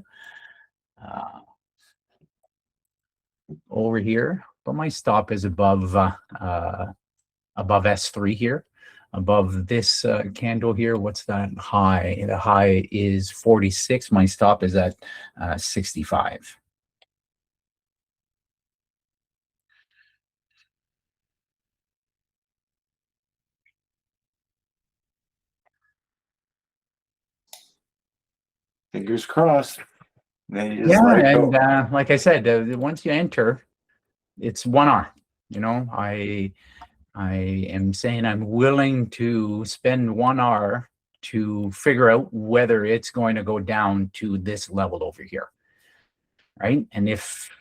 over here. But my stop is above S3 here, above this candle here. What's that high? The high is 46. My stop is at 65.
Fingers crossed.
Yeah, and like I said, once you enter, it's 1 hour. You know, I am saying I'm willing to spend 1 hour to figure out whether it's going to go down to this level over here, right? And if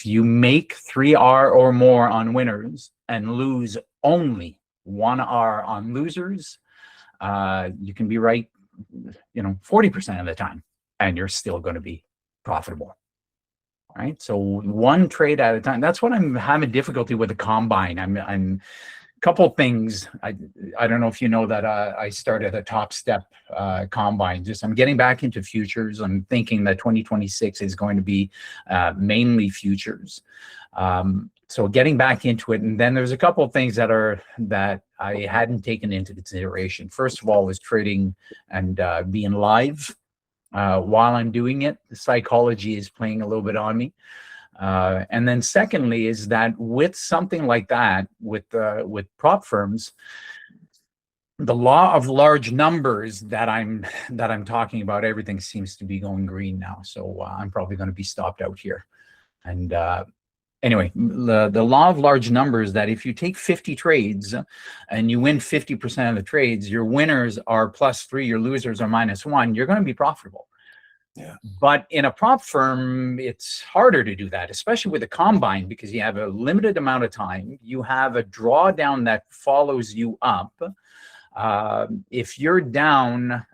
you make 3R or more on winners and lose only 1 hour on losers, you can be right, 40% of the time, and you're still going to be profitable, right? So 1 trade at a time. That's what I'm having difficulty with the combine. I'm couple things. I don't know if you know that I started a Top Step combine. I'm getting back into futures. I'm thinking that 2026 is going to be mainly futures. So getting back into it, and then there's a couple of things that I hadn't taken into consideration. First of all, was trading and being live while I'm doing it. The psychology is playing a little bit on me. And then secondly is that with something like that, with prop firms, the law of large numbers that I'm talking about, everything seems to be going green now. So I'm probably going to be stopped out here. And anyway, the law of large numbers, that if you take 50 trades and you win 50% of the trades, your winners are +3, your losers are -1, you're going to be profitable.
Yeah.
But in a prop firm, it's harder to do that, especially with a combine, because you have a limited amount of time. You have a drawdown that follows you up. If you're down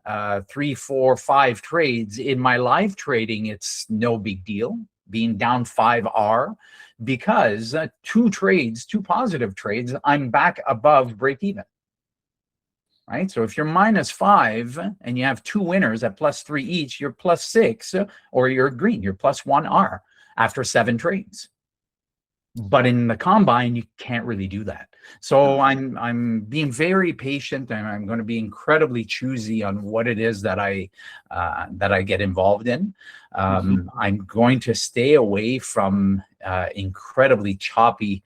3, 4, 5 trades, in my live trading, it's no big deal being down 5R, because 2 positive trades, I'm back above break even. Right? So if you're -5 and you have 2 winners at +3 each, you're +6, or you're green, you're +1R after 7 trades. But in the combine, you can't really do that. So I'm being very patient, and I'm going to be incredibly choosy on what it is that I get involved in. I'm going to stay away from incredibly choppy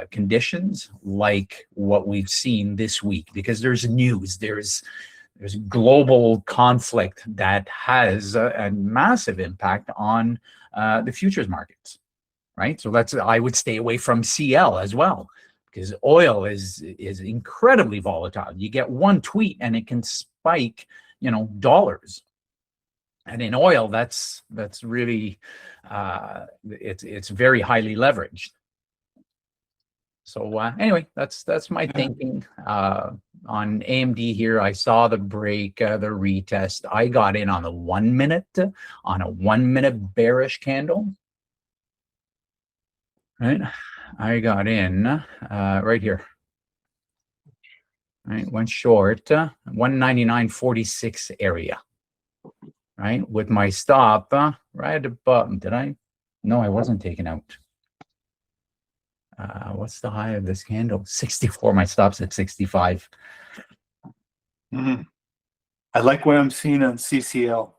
conditions like what we've seen this week, because there's news, there's global conflict that has a massive impact on the futures markets. Right, so I would stay away from CL as well, because oil is incredibly volatile. You get one tweet and it can spike, dollars. And in oil, that's really it's very highly leveraged. So anyway, that's my thinking on AMD here. I saw the break, the retest. I got in on the 1 minute, on a 1 minute bearish candle. Right, I got in right here. Right, went short 199.46 area. Right, with my stop right above. Did I? No, I wasn't taken out. What's the high of this candle? 64. My stop's at 65.
I like what I'm seeing on CCL.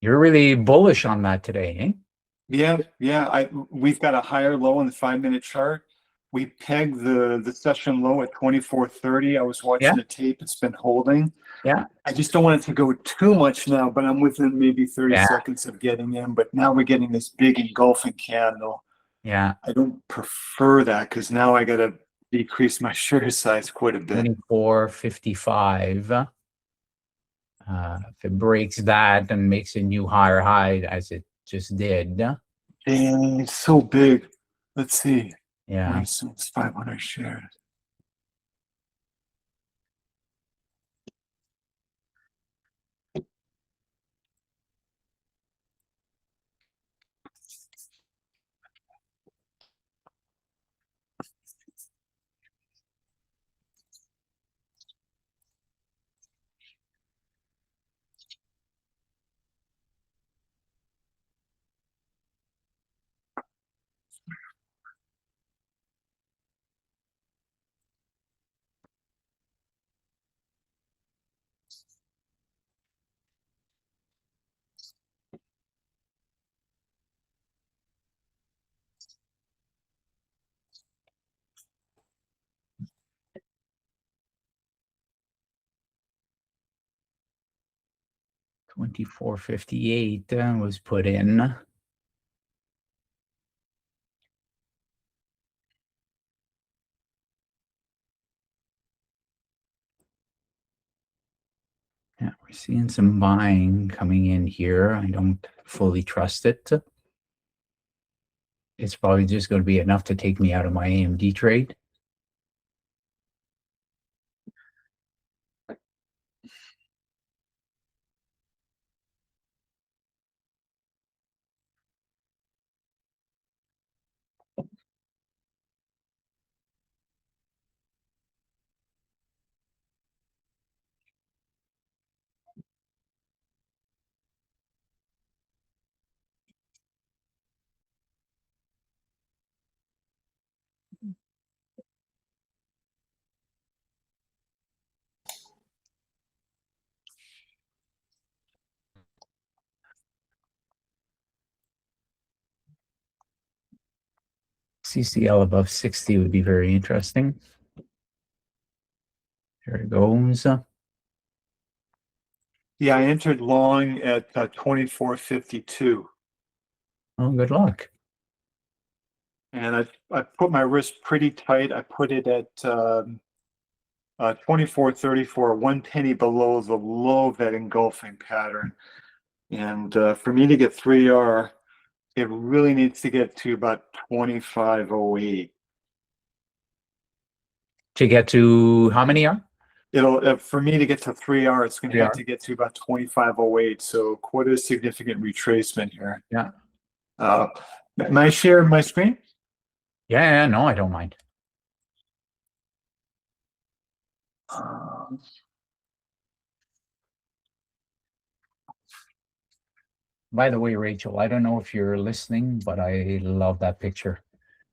You're really bullish on that today, eh?
Yeah. We've got a higher low on the 5-minute chart. We pegged the session low at 24.30. I was watching the tape. It's been holding.
Yeah.
I just don't want it to go too much now, but I'm within maybe 30 seconds of getting in. But now we're getting this big engulfing candle.
Yeah.
I don't prefer that because now I got to decrease my share size quite a bit.
24.55. If it breaks that and makes a new higher high, as it just did.
Dang, it's so big. Let's see.
Yeah.
WhiteSands 500 shares.
$24.58 was put in. Yeah, we're seeing some buying coming in here. I don't fully trust it. It's probably just going to be enough to take me out of my AMD trade. CCL above 60 would be very interesting. There it goes.
Yeah, I entered long at 24.52.
Oh, good luck.
And I put my wrist pretty tight. I put it at 24.34, 1 penny below the low of that engulfing pattern. And for me to get 3R, it really needs to get to about 25.08.
To get to how many are?
It'll for me to get to 3R, it's going to have
3R.
to get to about 25.08. So quite a significant retracement here.
Yeah.
May I share my screen?
Yeah, no, I don't mind. By the way, Rachel, I don't know if you're listening, but I love that picture.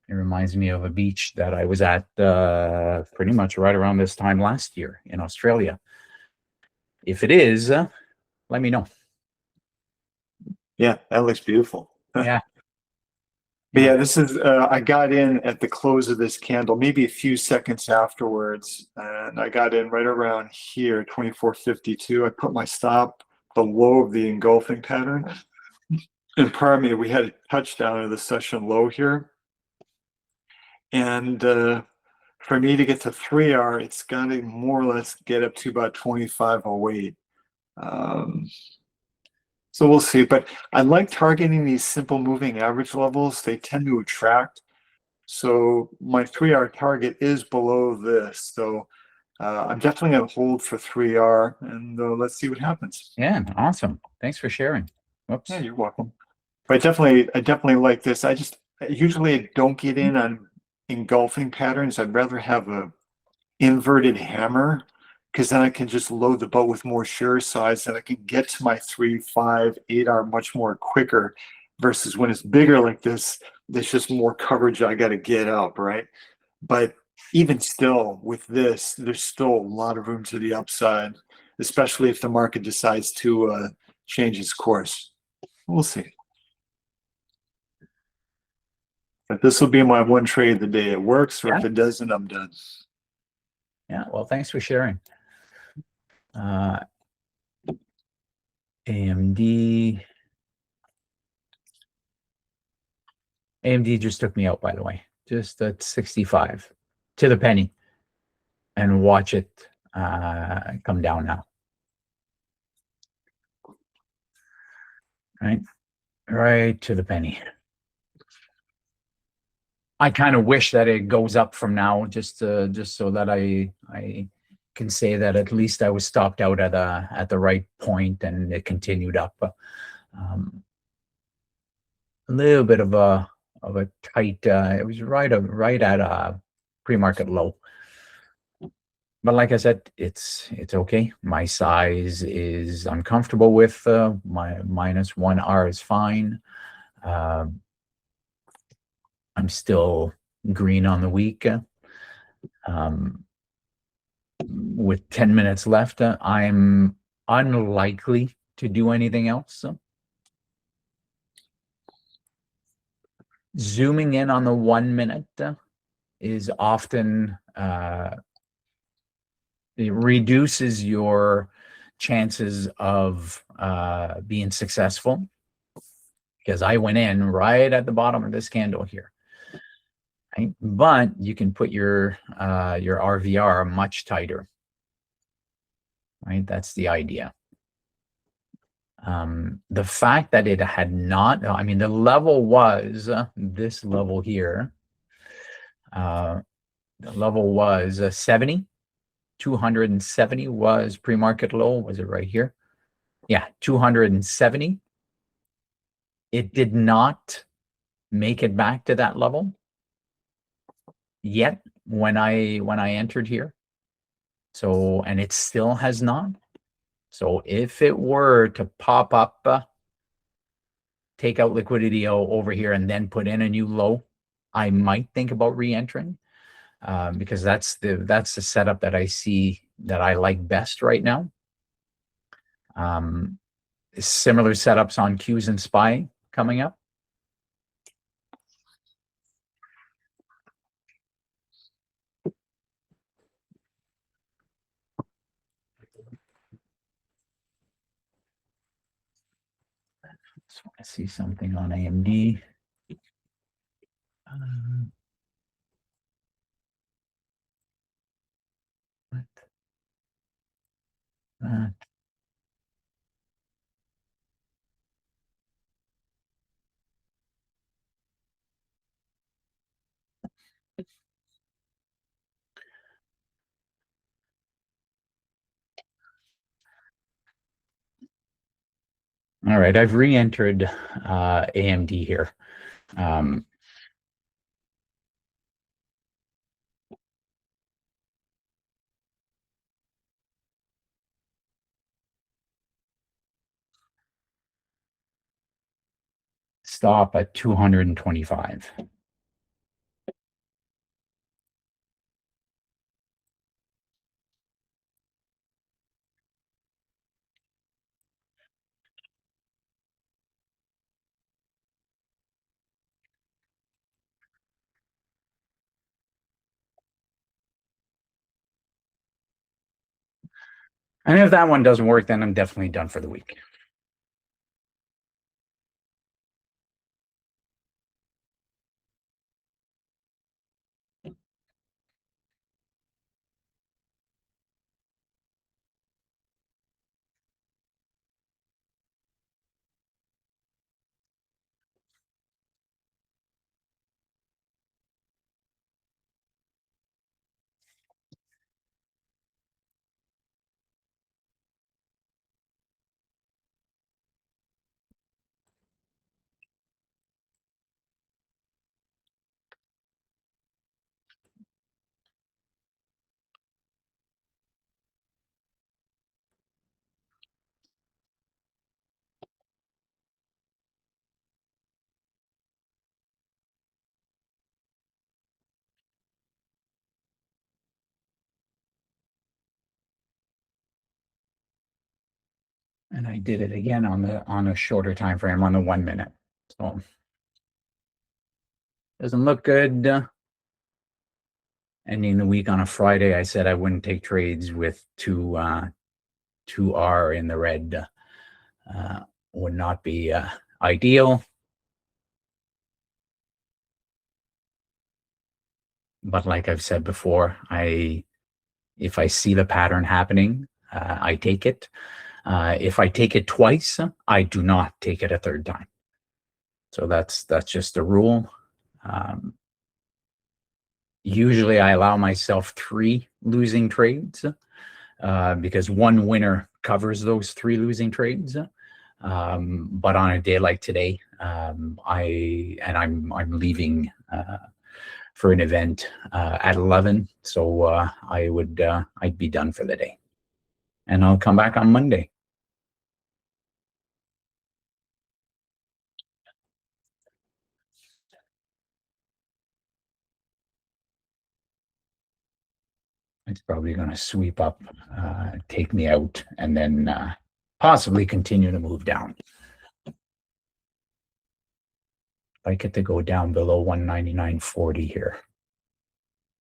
It reminds me of a beach that I was at pretty much right around this time last year in Australia. If it is, let me know.
Yeah, that looks beautiful.
Yeah.
But yeah, this is, I got in at the close of this candle, maybe a few seconds afterwards, and I got in right around here, 24.52. I put my stop below the engulfing pattern. And pardon me, we had a touchdown of the session low here. And for me to get to 3R, it's got to more or less get up to about 25.08. So we'll see, but I like targeting these simple moving average levels. They tend to attract. So my 3R target is below this. So I'm definitely going to hold for 3R, and let's see what happens.
Yeah, awesome. Thanks for sharing. Whoops.
Yeah, you're welcome. But I definitely like this. Usually I don't get in on engulfing patterns. I'd rather have a inverted hammer, because then I can just load the boat with more share size and I can get to my 3, 5, 8R much more quicker, versus when it's bigger like this, there's just more coverage I got to get up, right? But even still, with this, there's still a lot of room to the upside, especially if the market decides to change its course. We'll see. But this will be my one trade the day it works, or if it doesn't, I'm done.
Yeah, well, thanks for sharing. AMD. AMD just took me out, by the way, just at 65 to the penny, and watch it come down now. Right to the penny. I kind of wish that it goes up from now, just so that I can say that at least I was stopped out at the right point and it continued up. A little bit of a tight. It was right at a pre-market low. But like I said, it's okay. My size is I'm comfortable with. My -1R is fine. I'm still green on the week. With 10 minutes left, I'm unlikely to do anything else. Zooming in on the 1 minute is often it reduces your chances of being successful, because I went in right at the bottom of this candle here. Right? But you can put your RVR much tighter. Right? That's the idea. The fact that it had not, I mean, the level was this level here. The level was 70. 270 was pre-market low. Was it right here? Yeah, 270. It did not make it back to that level yet when I entered here. So, and it still has not. So if it were to pop up, take out liquidity over here and then put in a new low, I might think about re-entering, because that's the setup that I see that I like best right now. Similar setups on Qs and SPY coming up. Just want to see something on AMD. What? All right, I've re-entered AMD here. Stop at 225. And if that one doesn't work, then I'm definitely done for the week. And I did it again on a shorter time frame, on the 1 minute. So doesn't look good. Ending the week on a Friday, I said I wouldn't take trades with 2R in the red. Would not be ideal. But like I've said before, if I see the pattern happening, I take it. If I take it twice, I do not take it a third time. So that's just a rule. Usually I allow myself 3 losing trades because one winner covers those 3 losing trades. But on a day like today, I'm leaving for an event at 11, so I'd be done for the day, and I'll come back on Monday. It's probably going to sweep up, take me out, and then possibly continue to move down. Like it to go down below 199.40 here.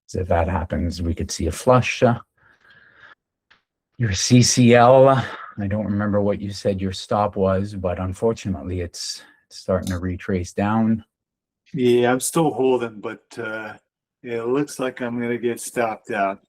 So if that happens, we could see a flush. Your CCL, I don't remember what you said your stop was, but unfortunately, it's starting to retrace down.
Yeah, I'm still holding, but it looks like I'm going to get stopped out.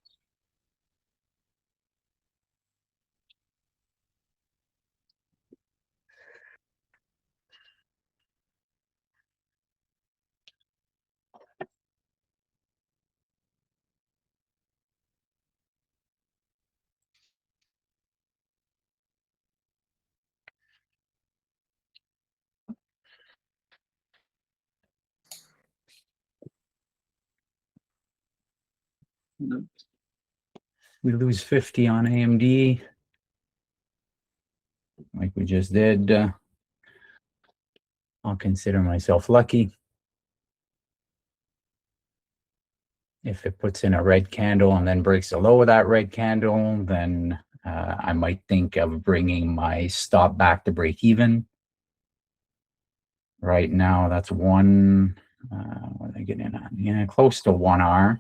We lose 50 on AMD, like we just did. I'll consider myself lucky. If it puts in a red candle and then breaks the low of that red candle, then I might think of bringing my stop back to break even. Right now, that's one, what did I get in on? Yeah, close to 1R.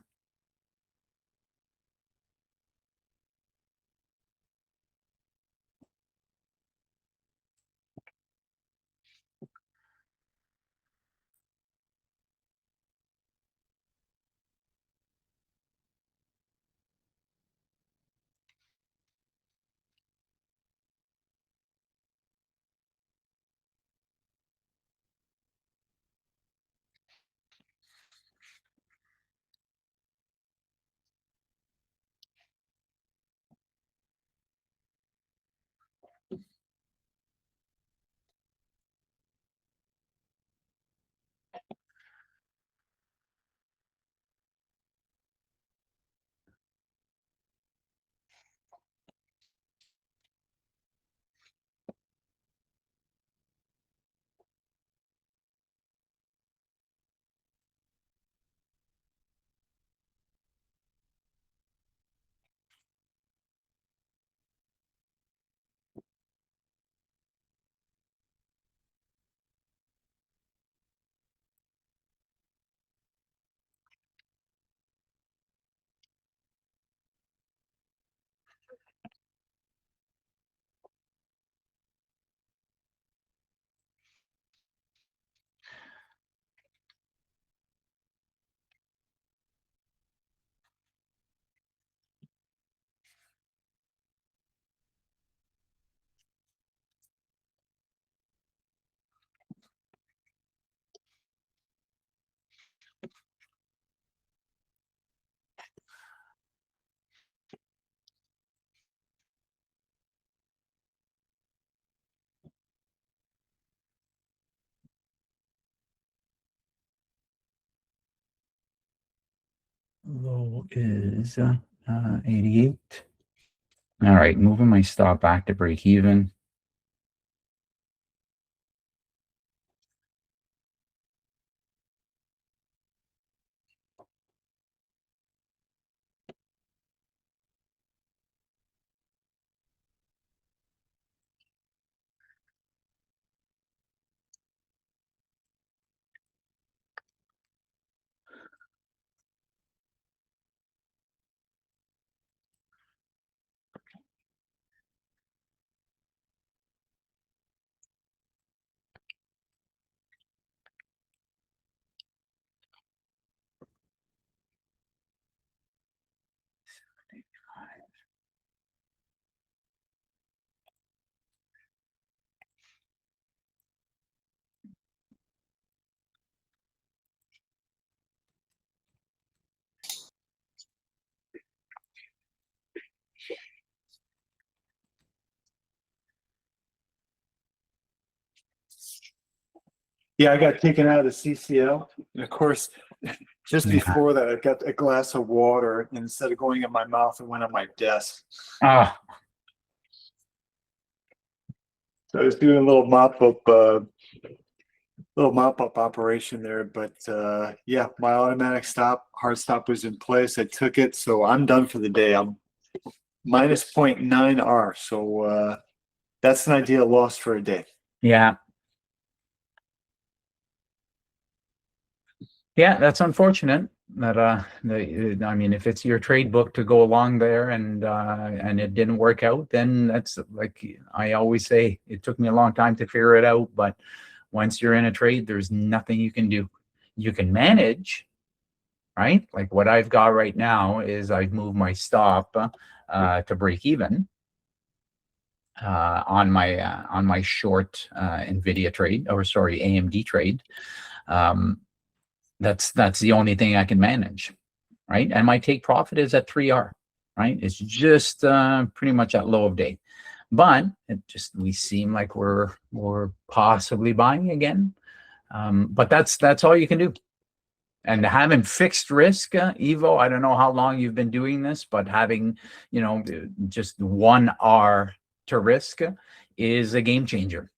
Low is 88. All right, moving my stop back to break even.
Yeah, I got taken out of the CCL, and of course, just
Yeah.
before that, I got a glass of water, and instead of going in my mouth, it went on my desk.
Ah,
So I was doing a little mop up operation there, but yeah, my automatic hard stop was in place. I took it, so I'm done for the day. I'm minus 0.9 R, so that's an ideal loss for a day.
yeah. Yeah, that's unfortunate that I mean, if it's your trade book to go along there and it didn't work out, then that's, like I always say, it took me a long time to figure it out, but once you're in a trade, there's nothing you can do. You can manage, right? Like what I've got right now is I've moved my stop to break even on my short Nvidia trade, or sorry, AMD trade. That's the only thing I can manage, right? And my take profit is at 3R, right? It's just pretty much at low of day, but we seem like we're possibly buying again. But that's all you can do. And having fixed risk, Evo, I don't know how long you've been doing this, but having, just 1R to risk is a game changer,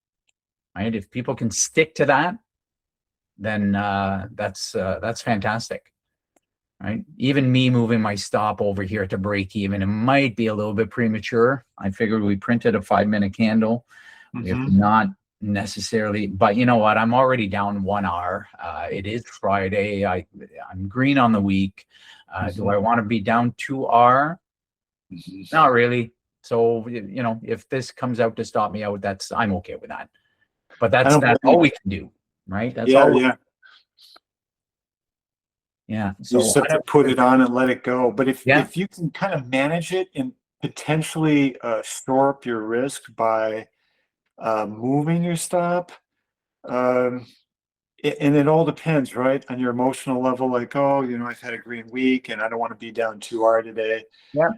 right? If people can stick to that, then that's fantastic, right? Even me moving my stop over here to break even, it might be a little bit premature. I figured we printed a 5-minute candle. We have not necessarily, but you know what? I'm already down 1R. It is Friday. I'm green on the week. Do I want to be down 2R? Not really. So if this comes out to stop me out, I'm okay with that. But that's all we can do. Right. That's all. Yeah. So
you just have to put it on and let it go. But if you can kind of manage it and potentially store up your risk by moving your stop, and it all depends, right, on your emotional level. Like, oh, I've had a green week and I don't want to be down 2R today.
Yeah.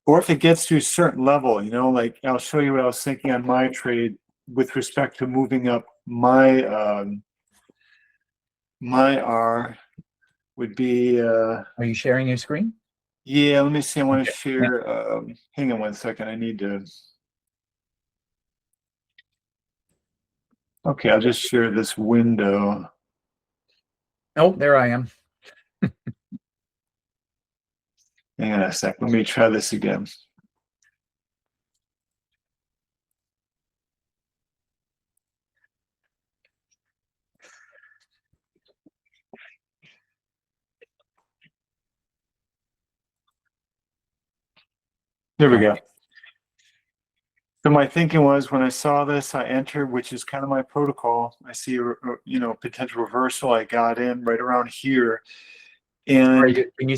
Or if it gets to a certain level, like I'll show you what I was thinking on my trade with respect to moving up my my R would be
are you sharing your screen?
Yeah, let me see. I want to share hang on one second. I need to Okay, I'll just share this window.
Oh, there I am.
Hang on a sec. Let me try this again. There we go. So my thinking was, when I saw this, I entered, which is kind of my protocol. I see potential reversal. I got in right around here. And
when you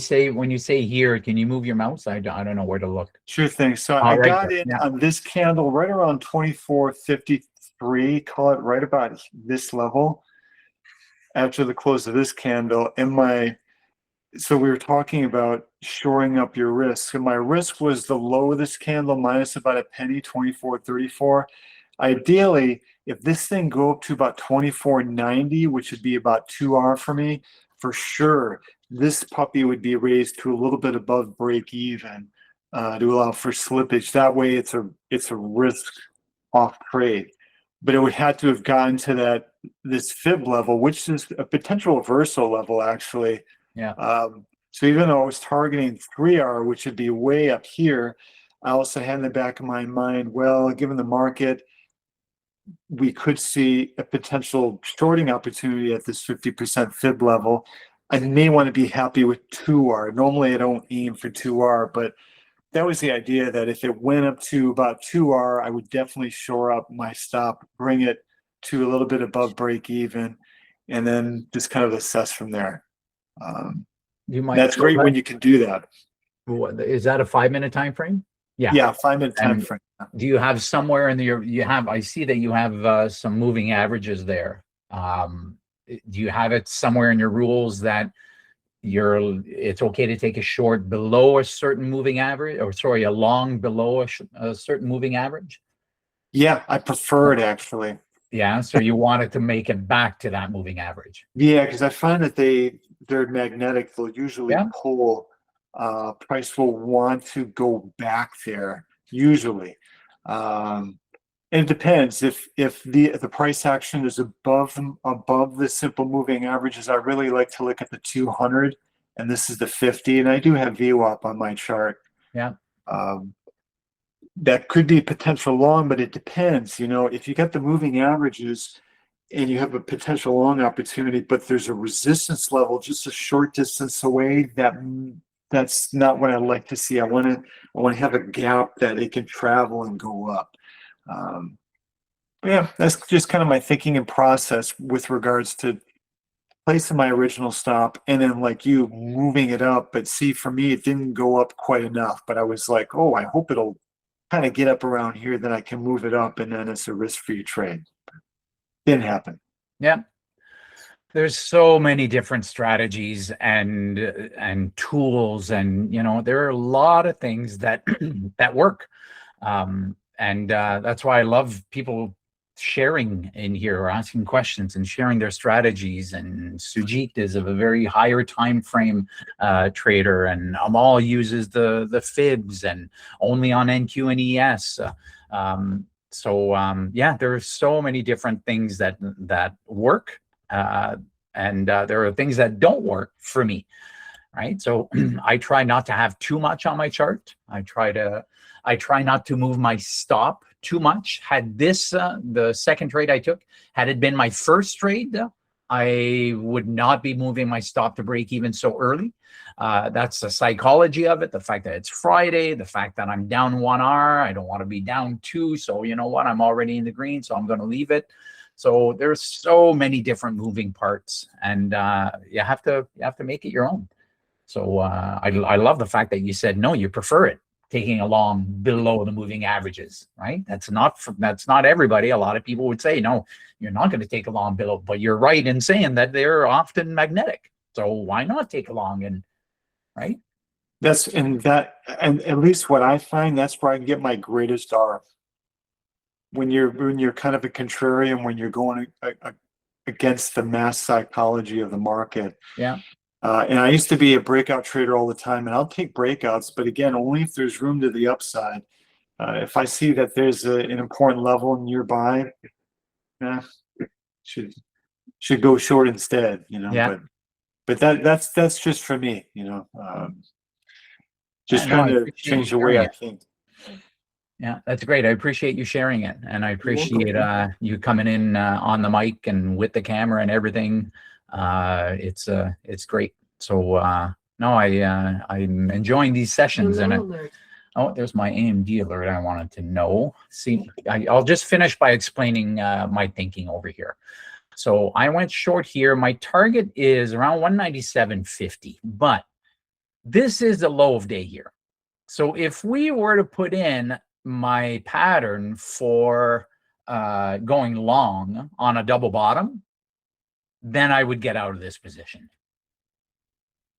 say here, can you move your mouse? I don't know where to look.
Sure thing. So I got in on this candle right around 24.53, call it right about this level after the close of this candle. And so we were talking about shoring up your risk. And my risk was the low of this candle minus about a penny, 24.34. Ideally, if this thing go up to about 24.90, which would be about 2R for me, for sure, this puppy would be raised to a little bit above break even to allow for slippage. That way it's a risk off trade. But it would have to have gotten to this fib level, which is a potential reversal level, actually.
Yeah.
So even though I was targeting 3R, which would be way up here, I also had in the back of my mind, well, given the market, we could see a potential shorting opportunity at this 50% fib level. I may want to be happy with 2R. Normally I don't aim for 2R, but that was the idea, that if it went up to about 2R, I would definitely shore up my stop, bring it to a little bit above break even, and then just kind of assess from there. That's great when you can do that.
Is that a 5-minute time frame?
Yeah, 5-minute time frame.
Do you have somewhere in I see that you have some moving averages there. Do you have it somewhere in your rules that it's okay to take a short below a certain moving average, or sorry, a long below a certain moving average?
Yeah, I prefer it, actually.
Yeah, so you wanted to make it back to that moving average.
Yeah, because I find that they're magnetic. They'll usually
Yeah.
pull. Price will want to go back there usually. And it depends if the price action is above the simple moving averages. I really like to look at the 200, and this is the 50, and I do have VWAP on my chart.
Yeah.
That could be potential long, but it depends. If you got the moving averages and you have a potential long opportunity, but there's a resistance level just a short distance away, that's not what I like to see. I want to have a gap that it can travel and go up. Yeah, that's just kind of my thinking and process with regards to placing my original stop and then like you moving it up. But see, for me, it didn't go up quite enough, but I was like, oh, I hope it'll kind of get up around here, then I can move it up, and then it's a risk-free trade. Didn't happen.
Yeah. There's so many different strategies and tools, and there are a lot of things that that work. And that's why I love people sharing in here or asking questions and sharing their strategies. And Sujit is of a very higher time frame trader, and Amal uses the fibs and only on NQ and ES. Yeah, there are so many different things that work, and there are things that don't work for me, right? So I try not to have too much on my chart. I try not to move my stop too much. Had this, the second trade I took, had it been my first trade, I would not be moving my stop to break even so early. That's the psychology of it. The fact that it's Friday, the fact that I'm down 1R, I don't want to be down 2. So you know what? I'm already in the green, so I'm going to leave it. So there's so many different moving parts, and you have to make it your own. So I love the fact that you said no, you prefer it taking along below the moving averages, right? That's not everybody. A lot of people would say, no, you're not going to take along below, but you're right in saying that they're often magnetic. So why not take along, and right?
And at least what I find, that's where I can get my greatest R. When you're kind of a contrarian, when you're going against the mass psychology of the market.
Yeah.
And I used to be a breakout trader all the time, and I'll take breakouts, but again, only if there's room to the upside. If I see that there's an important level nearby, should go short instead,
Yeah.
But that's just for me, just trying to change the way I think.
Yeah, that's great. I appreciate you sharing it, and I appreciate you coming in on the mic and with the camera and everything. It's great. So no, I'm enjoying these sessions. And oh, there's my AMD alert. I wanted to know. See, I'll just finish by explaining my thinking over here. So I went short here. My target is around 197.50, but this is the low of day here. So if we were to put in my pattern for going long on a double bottom, then I would get out of this position,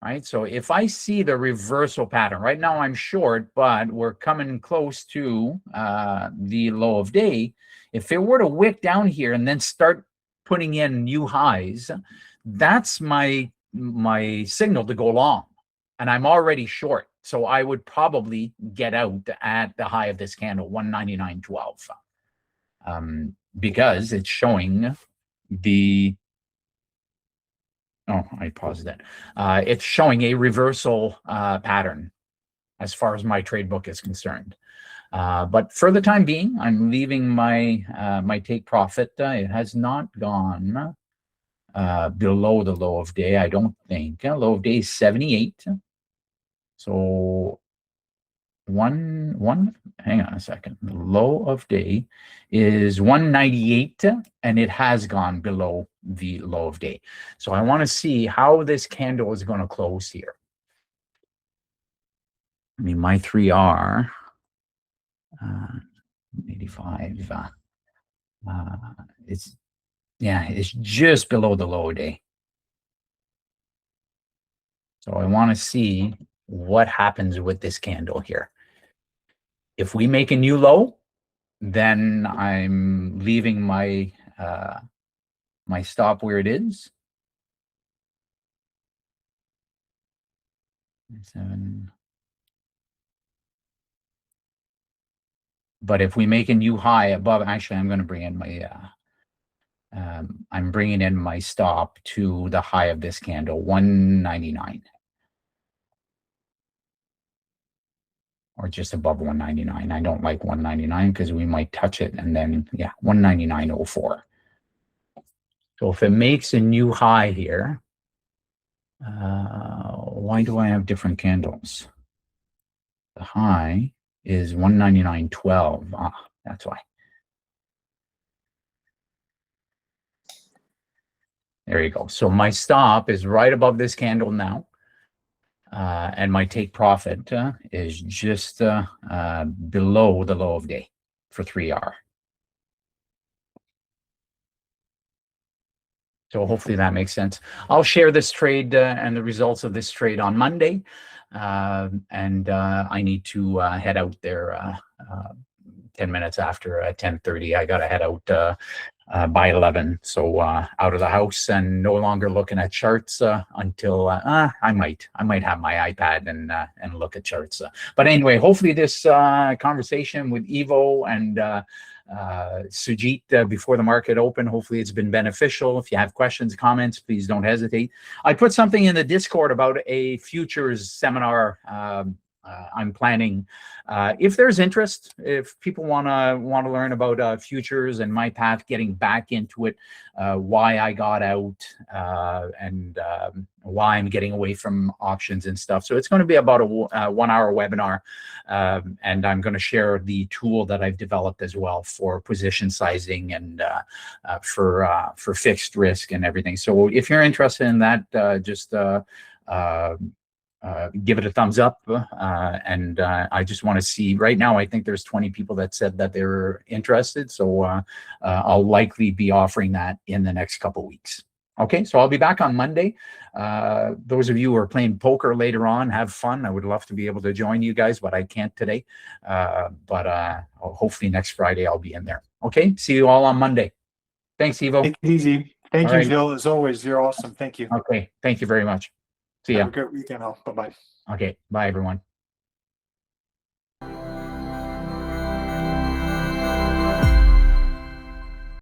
right? So if I see the reversal pattern, right now I'm short, but we're coming close to the low of day. If it were to wick down here and then start putting in new highs, that's my signal to go long, and I'm already short. So I would probably get out at the high of this candle, 199.12, because it's showing the, oh, I paused that. It's showing a reversal pattern as far as my trade book is concerned. But for the time being, I'm leaving my my take profit. It has not gone below the low of day, I don't think. Low of day is 78. So hang on a second. The low of day is 198, and it has gone below the low of day. So I want to see how this candle is going to close here. I mean, my 3R, 85, it's just below the low of day. So I want to see what happens with this candle here. If we make a new low, then I'm leaving my my stop where it is. 7. But if we make a new high above, actually, I'm going to bring in my, I'm bringing in my stop to the high of this candle, 199. Or just above 199. I don't like 199 because we might touch it and then, yeah, 199.04. So if it makes a new high here, why do I have different candles? The high is 199.12. Ah, that's why. There you go. So my stop is right above this candle now. And my take profit is just below the low of day for 3R. So hopefully that makes sense. I'll share this trade and the results of this trade on Monday. And I need to head out there 10 minutes after 10:30. I got to head out by 11. So out of the house and no longer looking at charts until I might have my iPad and look at charts. But anyway, hopefully this conversation with Ivo and Sujit before the market open, hopefully it's been beneficial. If you have questions, comments, please don't hesitate. I put something in the Discord about a futures seminar I'm planning. If there's interest, if people want to learn about futures and my path getting back into it, why I got out, and why I'm getting away from options and stuff. So it's going to be about a 1-hour webinar, and I'm going to share the tool that I've developed as well for position sizing and for fixed risk and everything. So if you're interested in that, just give it a thumbs up, and I just want to see. Right now I think there's 20 people that said that they're interested, so I'll likely be offering that in the next couple weeks. Okay, so I'll be back on Monday. Those of you who are playing poker later on, have fun. I would love to be able to join you guys, but I can't today. But hopefully next Friday I'll be in there. Okay, see you all on Monday. Thanks, Ivo.
Take it easy. Thank
All
you,
right.
Phil. As always, you're awesome. Thank you.
Okay, thank you very much. See ya.
Have a great weekend all. Bye-bye.
Okay, bye everyone.